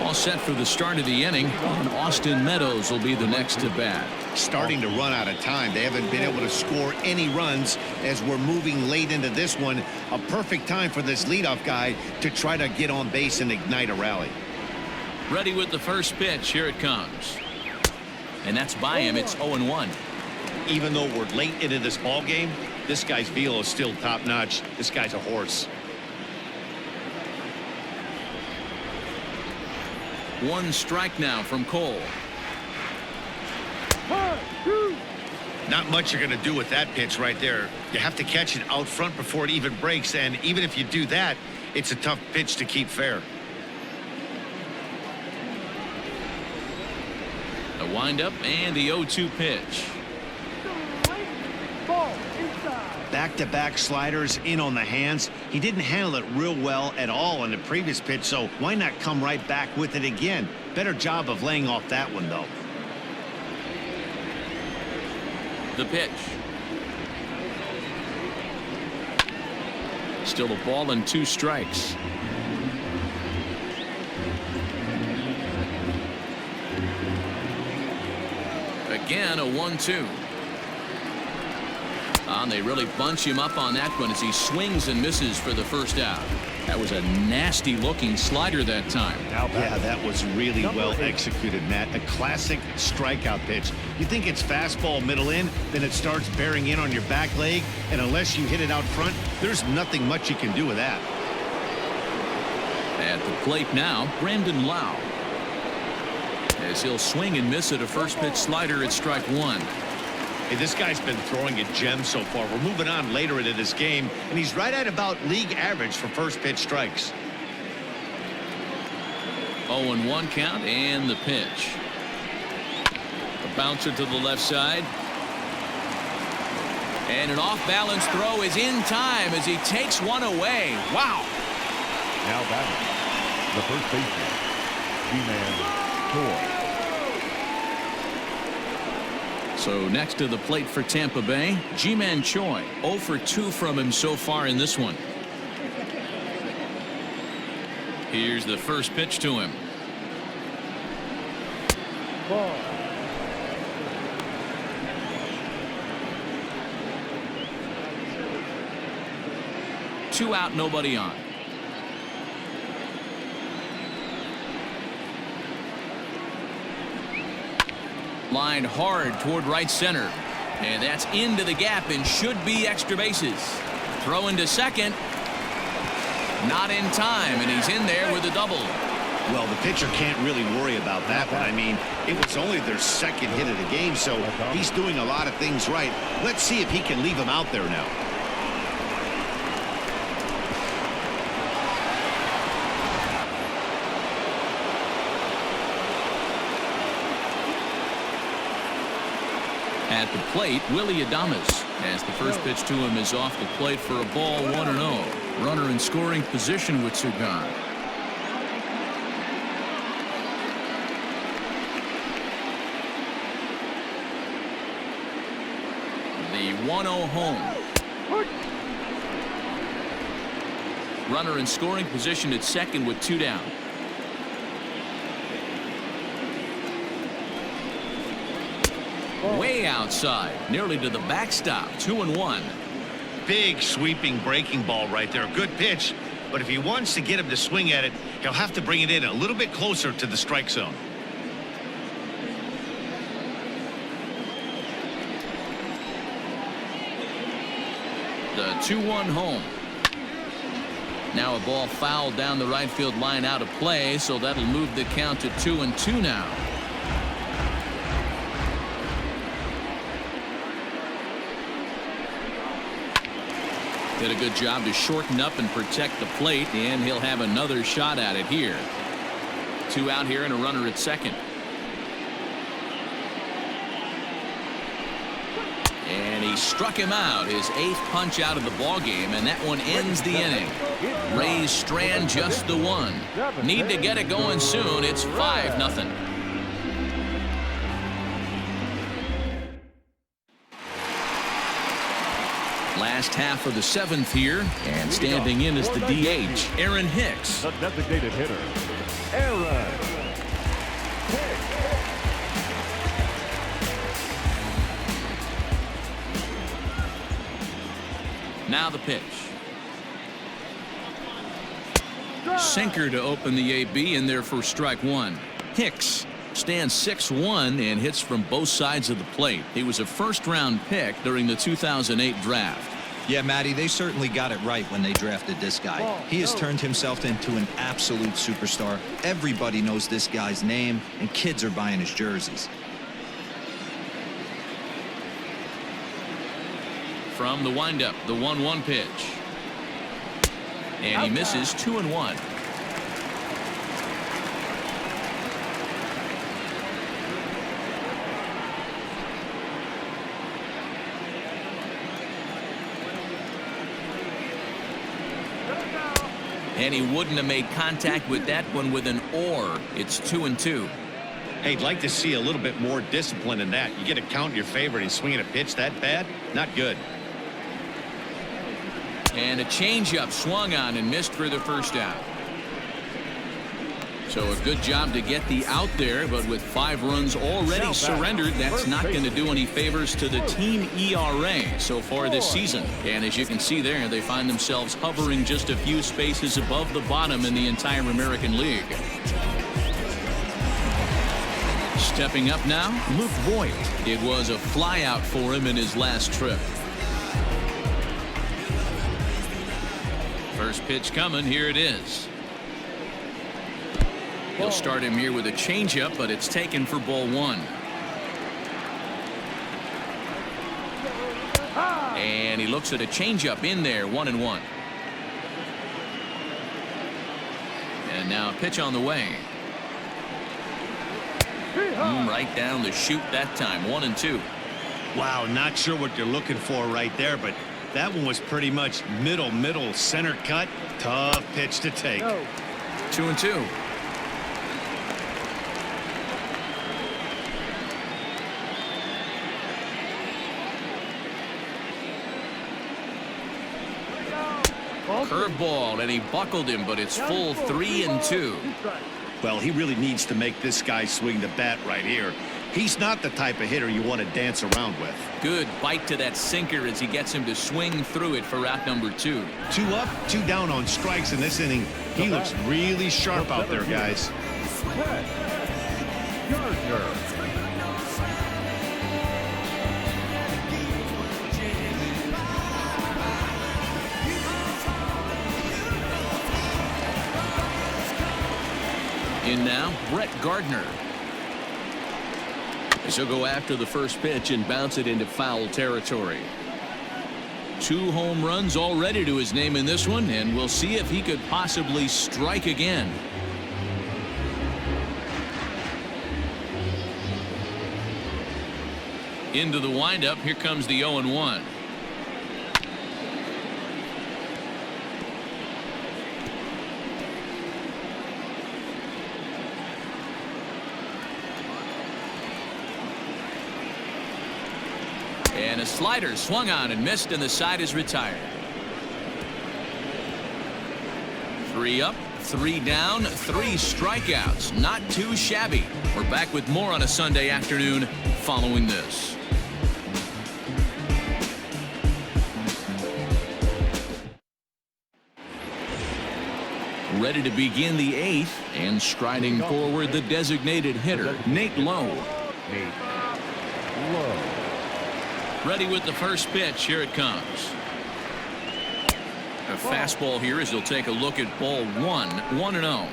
All set for the start of the inning, and Austin Meadows will be the next to bat. Starting to run out of time. They haven't been able to score any runs as we're moving late into this one. A perfect time for this leadoff guy to try to get on base and ignite a rally. Ready with the first pitch. Here it comes. And that's by him. It's 0-1. Even though we're late into this ball game, this guy's velo is still top notch. This guy's a horse. 1 strike now from Cole. Not much you're going to do with that pitch right there. You have to catch it out front before it even breaks, and even if you do that, it's a tough pitch to keep fair. The windup and the 0-2 pitch. Back-to-back sliders in on the hands. He didn't handle it real well at all in the previous pitch, so why not come right back with it again? Better job of laying off that one, though. The pitch. Still a ball and 2 strikes. Again, a 1-2. And they really bunch him up on that one as he swings and misses for the first out. That was a nasty looking slider that time. Yeah, that was really well executed, Matt. A classic strikeout pitch. You think it's fastball middle in, then it starts bearing in on your back leg, and unless you hit it out front, there's nothing much you can do with that. At the plate now, Brandon Lau. As he'll swing and miss at a first pitch slider at strike one. Hey, this guy's been throwing a gem so far. We're moving on later into this game, and he's right at about league average for first pitch strikes. 0-1 count and the pitch. A bouncer to the left side. And an off-balance throw is in time as he takes one away. Wow. Now batting, the first baseman, G-Man Choi. So next to the plate for Tampa Bay, Ji-Man Choi. 0 for 2 from him so far in this one. Here's the first pitch to him. Ball. Two out, nobody on. Lined hard toward right center. And that's into the gap and should be extra bases. Throw into second. Not in time, and he's in there with a double. Well, the pitcher can't really worry about that one. I mean, it was only their second hit of the game, so he's doing a lot of things right. Let's see if he can leave him out there now. At the plate, Willie Adames, as the first pitch to him is off the plate for a ball 1-0. Runner in scoring position with two gone. The 1-0 home. Runner in scoring position at second with two down. Way outside, nearly to the backstop. 2-1. Big sweeping breaking ball right there. Good pitch, but if he wants to get him to swing at it, he'll have to bring it in a little bit closer to the strike zone. The 2-1 home. Now a ball fouled down the right field line out of play, so that'll move the count to 2-2 now. Did a good job to shorten up and protect the plate, and he'll have another shot at it here. Two out here and a runner at second. And he struck him out, his eighth punch out of the ball game, and that one ends the inning. Rays strand just the one. Need to get it going soon. It's 5-0. Last half of the seventh here, and standing in is the DH, Aaron Hicks. The designated hitter, Aaron Hicks. Now the pitch. Sinker to open the AB, in there for strike one. Hicks stands 6'1" and hits from both sides of the plate. He was a first-round pick during the 2008 draft. Yeah, Matty, they certainly got it right when they drafted this guy. He has turned himself into an absolute superstar. Everybody knows this guy's name, and kids are buying his jerseys. From the windup, the 1-1 pitch. And he misses. 2-1. And he wouldn't have made contact with that one with an or. It's 2-2. Hey, I'd like to see a little bit more discipline in that. You get a count in your favor and swinging a pitch that bad? Not good. And a changeup swung on and missed for the first out. So a good job to get the out there, but with 5 runs already surrendered, that's not going to do any favors to the team ERA so far this season. And as you can see there, they find themselves hovering just a few spaces above the bottom in the entire American League. Stepping up now, Luke Voigt. It was a flyout for him in his last trip. First pitch coming, here it is. He'll start him here with a changeup, but it's taken for ball 1. And he looks at a changeup in there, 1-1. And now a pitch on the way. Right down the chute that time, 1-2. Wow, not sure what you're looking for right there, but that one was pretty much middle center cut. Tough pitch to take. 2-2. Curveball, and he buckled him, but it's full 3-2. Well, he really needs to make this guy swing the bat right here. He's not the type of hitter you want to dance around with. Good bite to that sinker as he gets him to swing through it for out number 2. 2 up, 2 down on strikes in this inning. He looks really sharp out there, guys. Gardner. In now, Brett Gardner. As he'll go after the first pitch and bounce it into foul territory. 2 home runs already to his name in this one, and we'll see if he could possibly strike again. Into the windup, here comes the 0-1. And a slider swung on and missed, and the side is retired. 3 up, 3 down, 3 strikeouts. Not too shabby. We're back with more on a Sunday afternoon following this. Ready to begin the 8th, and striding forward the designated hitter, Nate Lowe. Nate Lowe. Ready with the first pitch. Here it comes. A fastball here as he'll take a look at ball 1, 1-0.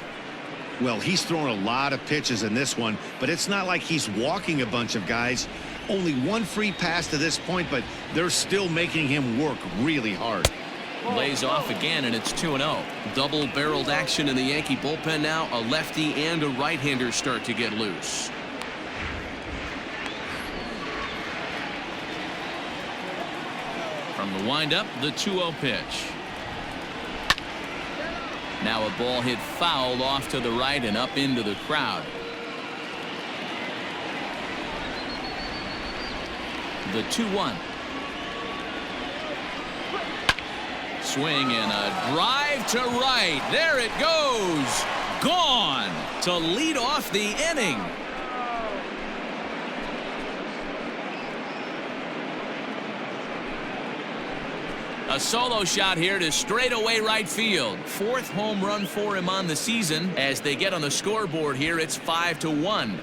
Well, he's thrown a lot of pitches in this one, but it's not like he's walking a bunch of guys. Only 1 free pass to this point, but they're still making him work really hard. Lays off again, and it's 2-0. Double-barreled action in the Yankee bullpen now. A lefty and a right-hander start to get loose. From the windup, the 2-0 pitch. Now a ball hit foul off to the right and up into the crowd. The 2-1. Swing and a drive to right. There it goes. Gone to lead off the inning. A solo shot here to straightaway right field. 4th home run for him on the season. As they get on the scoreboard here, it's 5-1.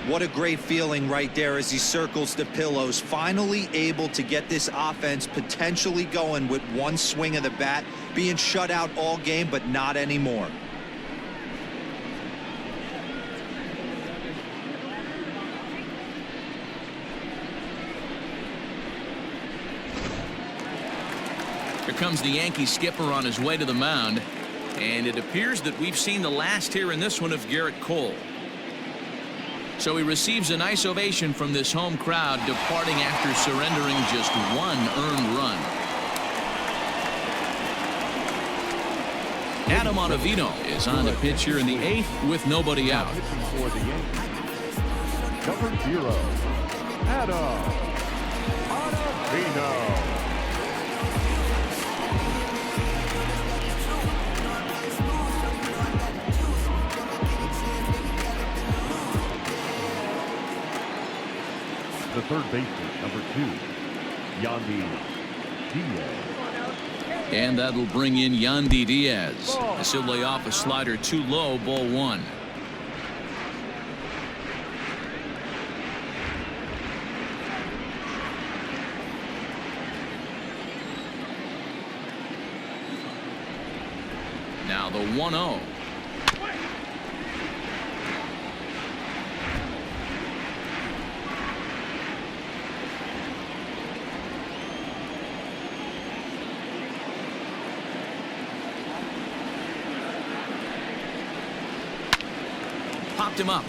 What a great feeling right there as he circles the pillows. Finally able to get this offense potentially going with 1 swing of the bat. Being shut out all game, but not anymore. Here comes the Yankee skipper on his way to the mound, and it appears that we've seen the last here in this one of Garrett Cole. So he receives a nice ovation from this home crowd, departing after surrendering just 1 earned run. Adam Ottavino is on the pitch here in the 8th with nobody out. For the Yankees, number 0, Adam Ottavino. third baseman, number 2, Yankees Diaz. And that'll bring in Yandy Diaz as he'll lay off a slider too low, ball 1. Now the 1-0. Popped him up.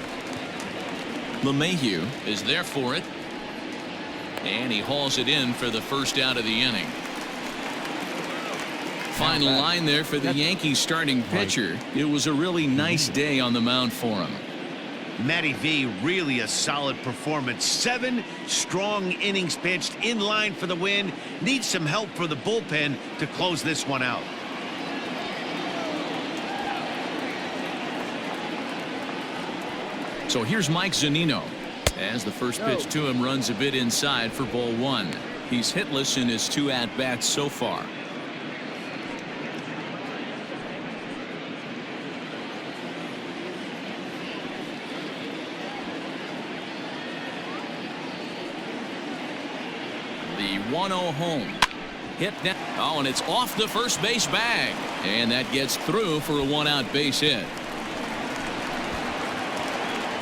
LeMahieu is there for it. And he hauls it in for the first out of the inning. Final line there for the Yankees starting pitcher. It was a really nice day on the mound for him. Matty V, really a solid performance. 7 strong innings pitched, in line for the win. Needs some help for the bullpen to close this one out. So here's Mike Zunino as the first pitch to him runs a bit inside for ball 1. He's hitless in his 2 at-bats so far. The 1-0 home. Hit down. Oh, and it's off the first base bag. And that gets through for a 1-out base hit.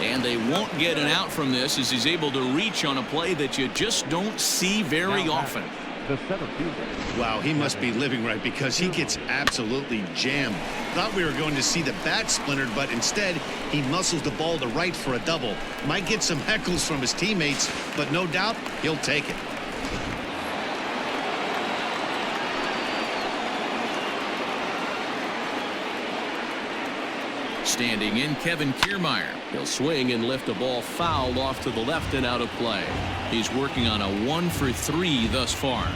And they won't get an out from this as he's able to reach on a play that you just don't see very often. The center fielder. Wow, he must be living right because he gets absolutely jammed. Thought we were going to see the bat splintered, but instead he muscles the ball to right for a double. Might get some heckles from his teammates, but no doubt he'll take it. Standing in, Kevin Kiermaier. He'll swing and lift a ball fouled off to the left and out of play. He's working on a 1-for-3 thus far.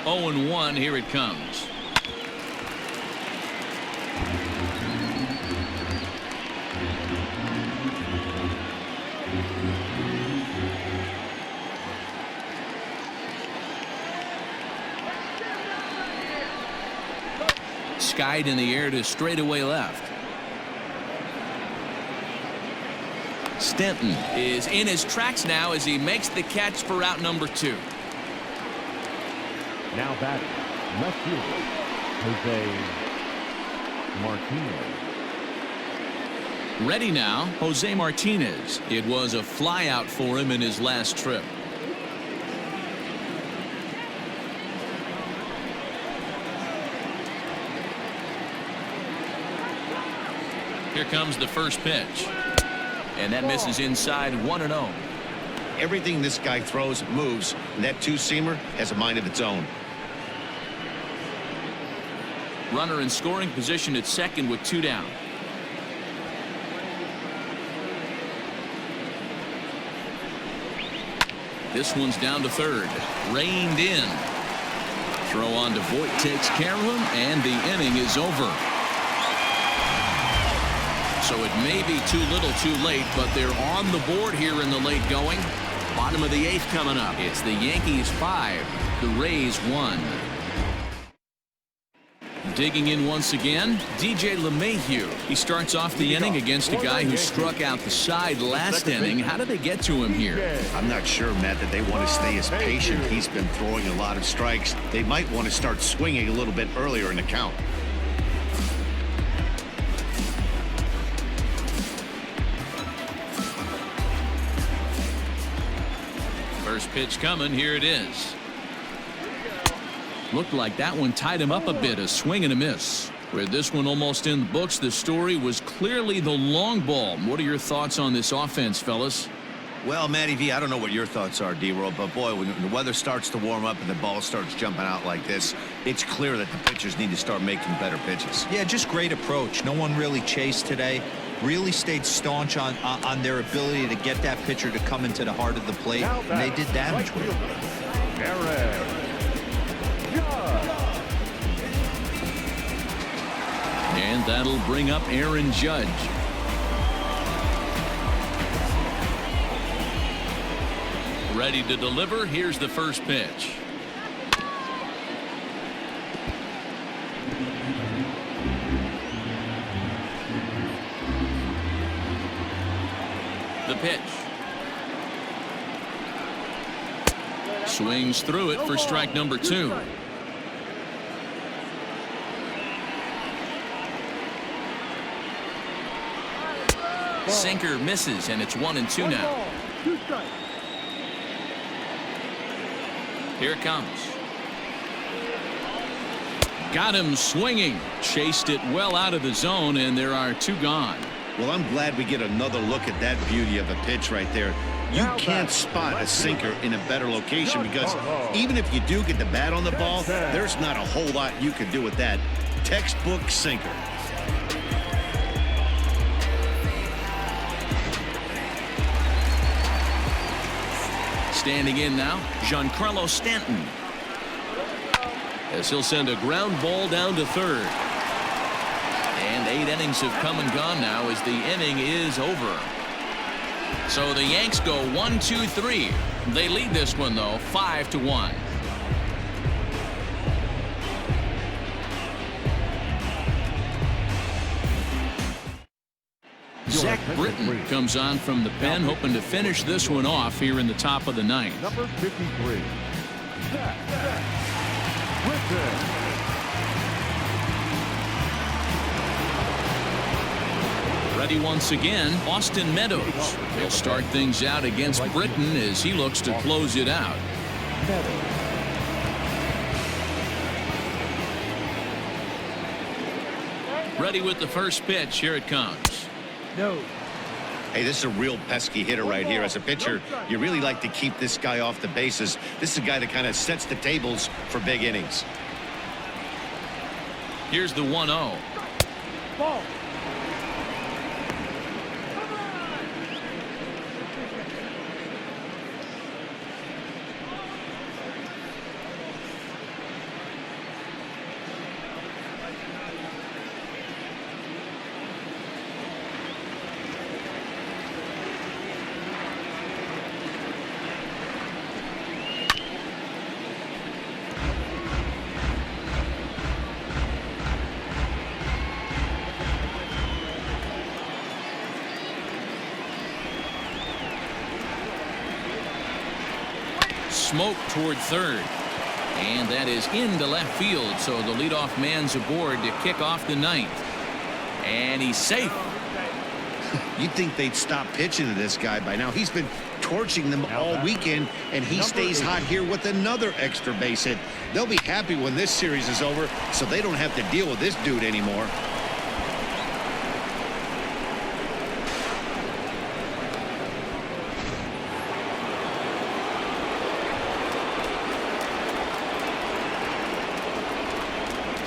Oh, and 1. Here it comes. Skied in the air to straightaway left. Stanton is in his tracks now as he makes the catch for out number 2. Now batting, left fielder, Jose Martinez. Ready now, Jose Martinez. It was a flyout for him in his last trip. Here comes the first pitch. And that misses inside 1-0. Everything this guy throws moves, and that 2-seamer has a mind of its own. Runner in scoring position at second with 2 down. This one's down to third. Reined in. Throw on to Voit takes care of him, and the inning is over. So it may be too little too late, but they're on the board here in the late going. Bottom of the 8th coming up. It's the Yankees 5, the Rays 1. Digging in once again, DJ LeMahieu. He starts off the inning against a guy who struck out the side last inning. How did they get to him here? I'm not sure, Matt, that they want to stay as patient. He's been throwing a lot of strikes. They might want to start swinging a little bit earlier in the count. First pitch coming. Here it is. Looked like that one tied him up a bit. A swing and a miss. With this one almost in the books, the story was clearly the long ball. What are your thoughts on this offense, fellas? Well, Matty V, I don't know what your thoughts are, D-Roll, but boy, when the weather starts to warm up and the ball starts jumping out like this, it's clear that the pitchers need to start making better pitches. Yeah, just great approach. No one really chased today. Really stayed staunch on their ability to get that pitcher to come into the heart of the plate, and they did damage with it. And that'll bring up Aaron Judge. Ready to deliver. Here's the first pitch. The pitch. Swings through it for strike number 2. Sinker misses, and it's 1-2 now. Here it comes. Got him swinging. Chased it well out of the zone, and there are 2 gone. Well, I'm glad we get another look at that beauty of a pitch right there. You can't spot a sinker in a better location because even if you do get the bat on the ball, there's not a whole lot you can do with that. Textbook sinker. Standing in now, Giancarlo Stanton. As he'll send a ground ball down to third. And 8 innings have come and gone now as the inning is over. So the Yanks go 1-2-3. They lead this one, though, 5-1. Zach Britton comes on from the pen, hoping to finish this one off here in the top of the 9th. Number 53, Zach Britton. Ready once again, Austin Meadows. He'll start things out against Britton as he looks to close it out. Ready with the first pitch. Here it comes. No. Hey, this is a real pesky hitter right here. As a pitcher, you really like to keep this guy off the bases. This is a guy that kind of sets the tables for big innings. Here's the 1-0. Ball. Smoke toward third. And that is into left field, so the leadoff man's aboard to kick off the 9th. And he's safe. You'd think they'd stop pitching to this guy by now. He's been torching them all weekend, and he stays hot here with another extra base hit. They'll be happy when this series is over, so they don't have to deal with this dude anymore.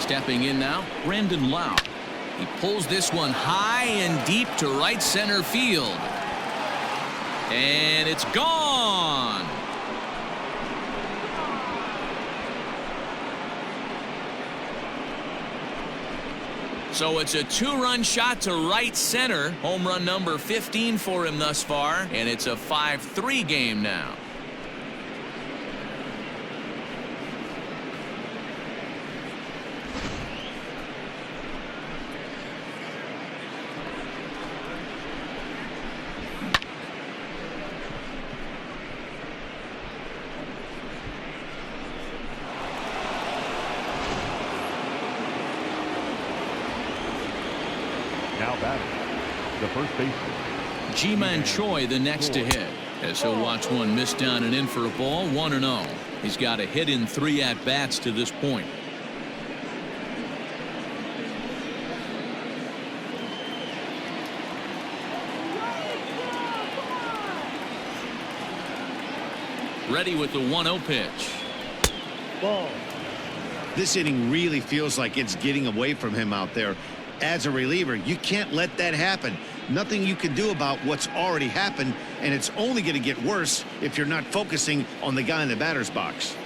Stepping in now, Brandon Lau. He pulls this one high and deep to right center field. And it's gone. So it's a 2-run shot to right center. Home run number 15 for him thus far. And it's a 5-3 game now. Now batting, the first baseman, Ji-Man Choi the next to hit, as he'll watch one miss down and in for a ball. 1-0. He's got a hit in 3 at-bats to this point. Ready with the 1-0 pitch. Ball. This inning really feels like it's getting away from him out there. As a reliever, you can't let that happen. Nothing you can do about what's already happened, and it's only going to get worse if you're not focusing on the guy in the batter's box.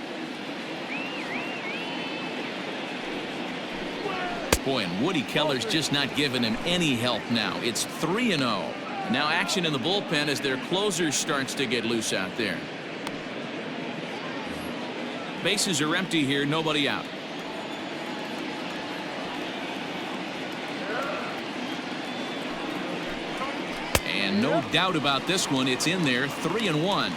Boy, and Woody Keller's just not giving him any help now. It's 3-0. Now action in the bullpen as their closer starts to get loose out there. Bases are empty here, nobody out. And no doubt about this one, it's in there, 3-1.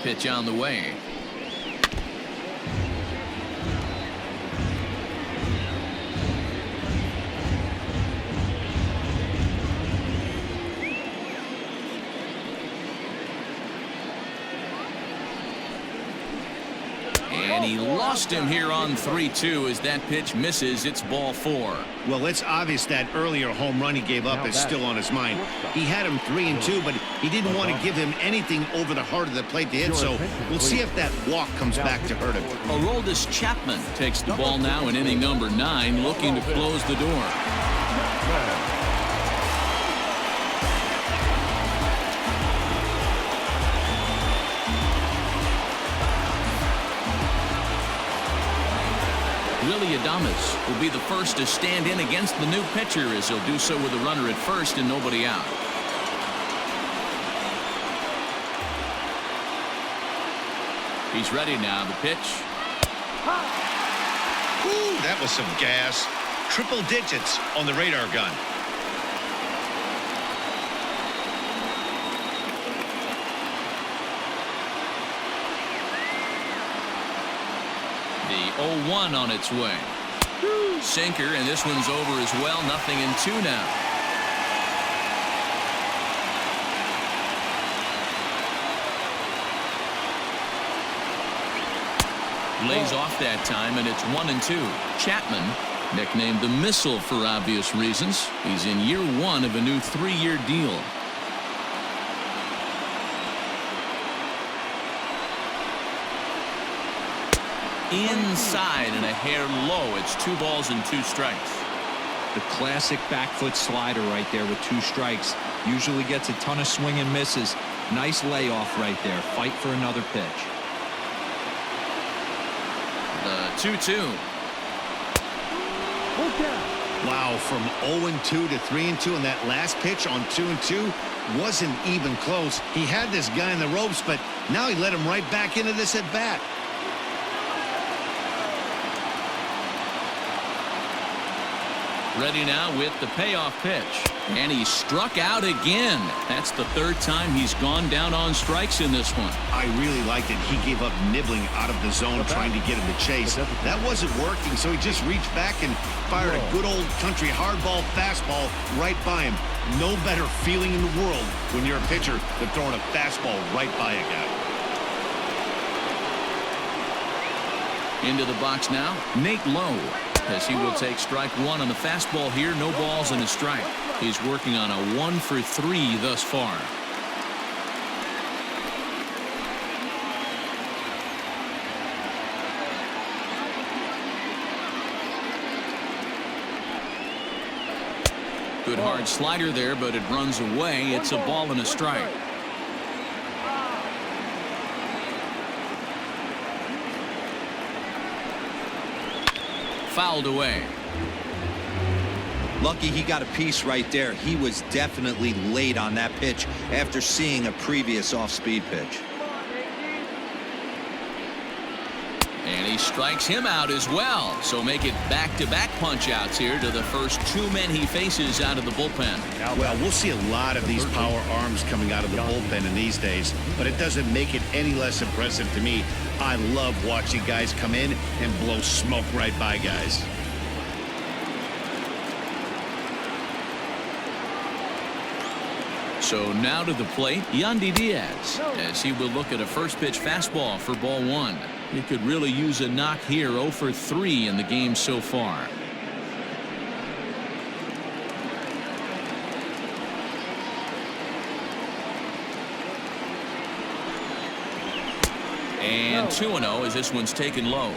Pitch on the way. And he lost him here on 3-2 as that pitch misses. It's ball 4. Well, it's obvious that earlier home run he gave up is still on his mind. He had him 3-2, but he didn't want to give him anything over the heart of the plate to hit, so we'll see if that walk comes back to hurt him. Aroldis Chapman takes the ball now in inning number 9, looking to close the door. Willie Adames will be the first to stand in against the new pitcher as he'll do so with a runner at first and nobody out. He's ready now. The pitch. Ooh, that was some gas. Triple digits on the radar gun. The 0-1 on its way. Sinker, and this one's over as well. 0-2 now. Lays off that time, and it's 1-2. Chapman, nicknamed the Missile for obvious reasons. He's in year 1 of a new 3-year deal. Inside and a hair low. It's 2 balls and 2 strikes. The classic back foot slider right there with 2 strikes. Usually gets a ton of swing and misses. Nice layoff right there. Fight for another pitch. The 2-2. Wow, from 0-2 to 3-2, and that last pitch on 2-2 wasn't even close. He had this guy in the ropes, but now he let him right back into this at bat. Ready now with the payoff pitch. And he struck out again. That's the 3rd time he's gone down on strikes in this one. I really liked it. He gave up nibbling out of the zone trying to get him to chase. That wasn't working, so he just reached back and fired a good old country hardball fastball right by him. No better feeling in the world when you're a pitcher than throwing a fastball right by a guy. Into the box now, Nate Lowe, as he will take strike 1 on the fastball here. No balls and a strike. He's working on a 1 for 3 thus far. Good hard slider there, but it runs away. It's a ball and a strike. Fouled away. Lucky he got a piece right there. He was definitely late on that pitch after seeing a previous off-speed pitch. And he strikes him out as well. So make it back-to-back punch-outs here to the first 2 men he faces out of the bullpen. Well, we'll see a lot of these power arms coming out of the bullpen in these days, but it doesn't make it any less impressive to me. I love watching guys come in and blow smoke right by guys. So now to the plate, Yandy Diaz, as he will look at a first pitch fastball for ball 1. He could really use a knock here. 0 for 3 in the game so far. And 2-0 as this one's taken low.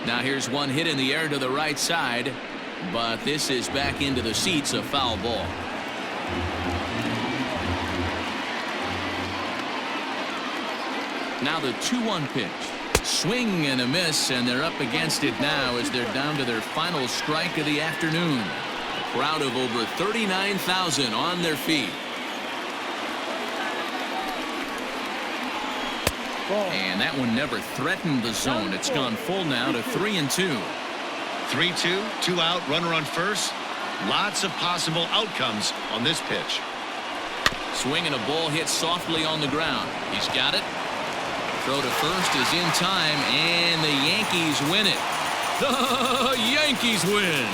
Now here's one hit in the air to the right side, but this is back into the seats, a foul ball. Now the 2-1 pitch. Swing and a miss, and they're up against it now as they're down to their final strike of the afternoon. A crowd of over 39,000 on their feet. And that one never threatened the zone. It's gone full now to 3-2. 3-2, 2 out, runner on first. Lots of possible outcomes on this pitch. Swing and a ball hit softly on the ground. He's got it. Throw to first is in time, and the Yankees win it. The Yankees win.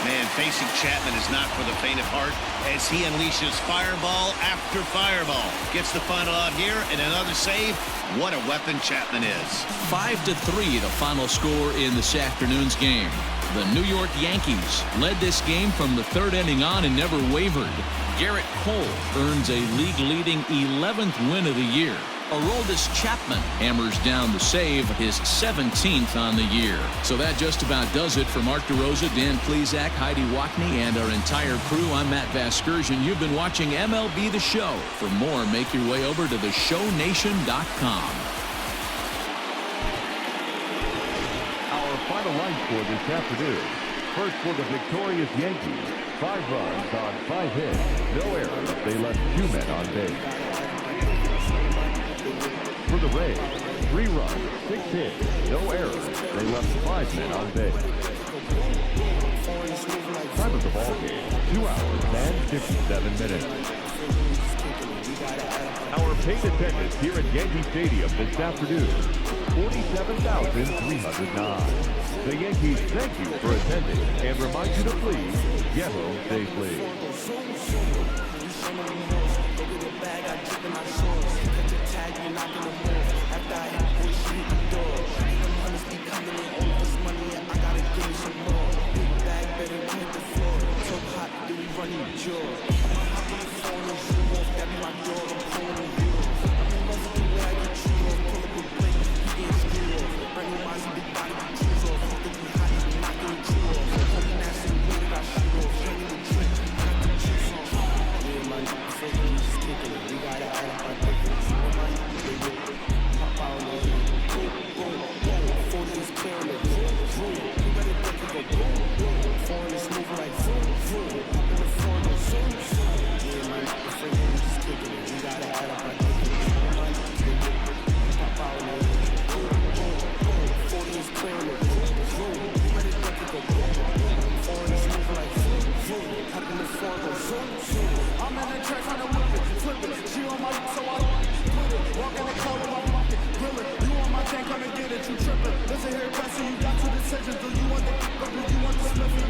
Man, facing Chapman is not for the faint of heart as he unleashes fireball after fireball. Gets the final out here and another save. What a weapon Chapman is. 5-3 the final score in this afternoon's game. The New York Yankees led this game from the third inning on and never wavered. Garrett Cole earns a league-leading 11th win of the year. Aroldis Chapman hammers down the save, his 17th on the year. So that just about does it for Mark DeRosa, Dan Plesac, Heidi Wackney, and our entire crew. I'm Matt Vasgersian. You've been watching MLB The Show. For more, make your way over to theshownation.com. Our final line score this afternoon. First for the victorious Yankees. 5 runs on 5 hits. No errors. They left 2 men on base. For the Rays, 3 runs, 6 hits, no errors. They left 5 men on base. Time of the ball game, 2 hours and 57 minutes. Our paid attendance here at Yankee Stadium this afternoon, 47,309. The Yankees thank you for attending and remind you to please get home safely.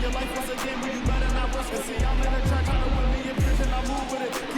Your life was a game where you better not risk it. See, I'm in the track trying to win me a vision. I move with it.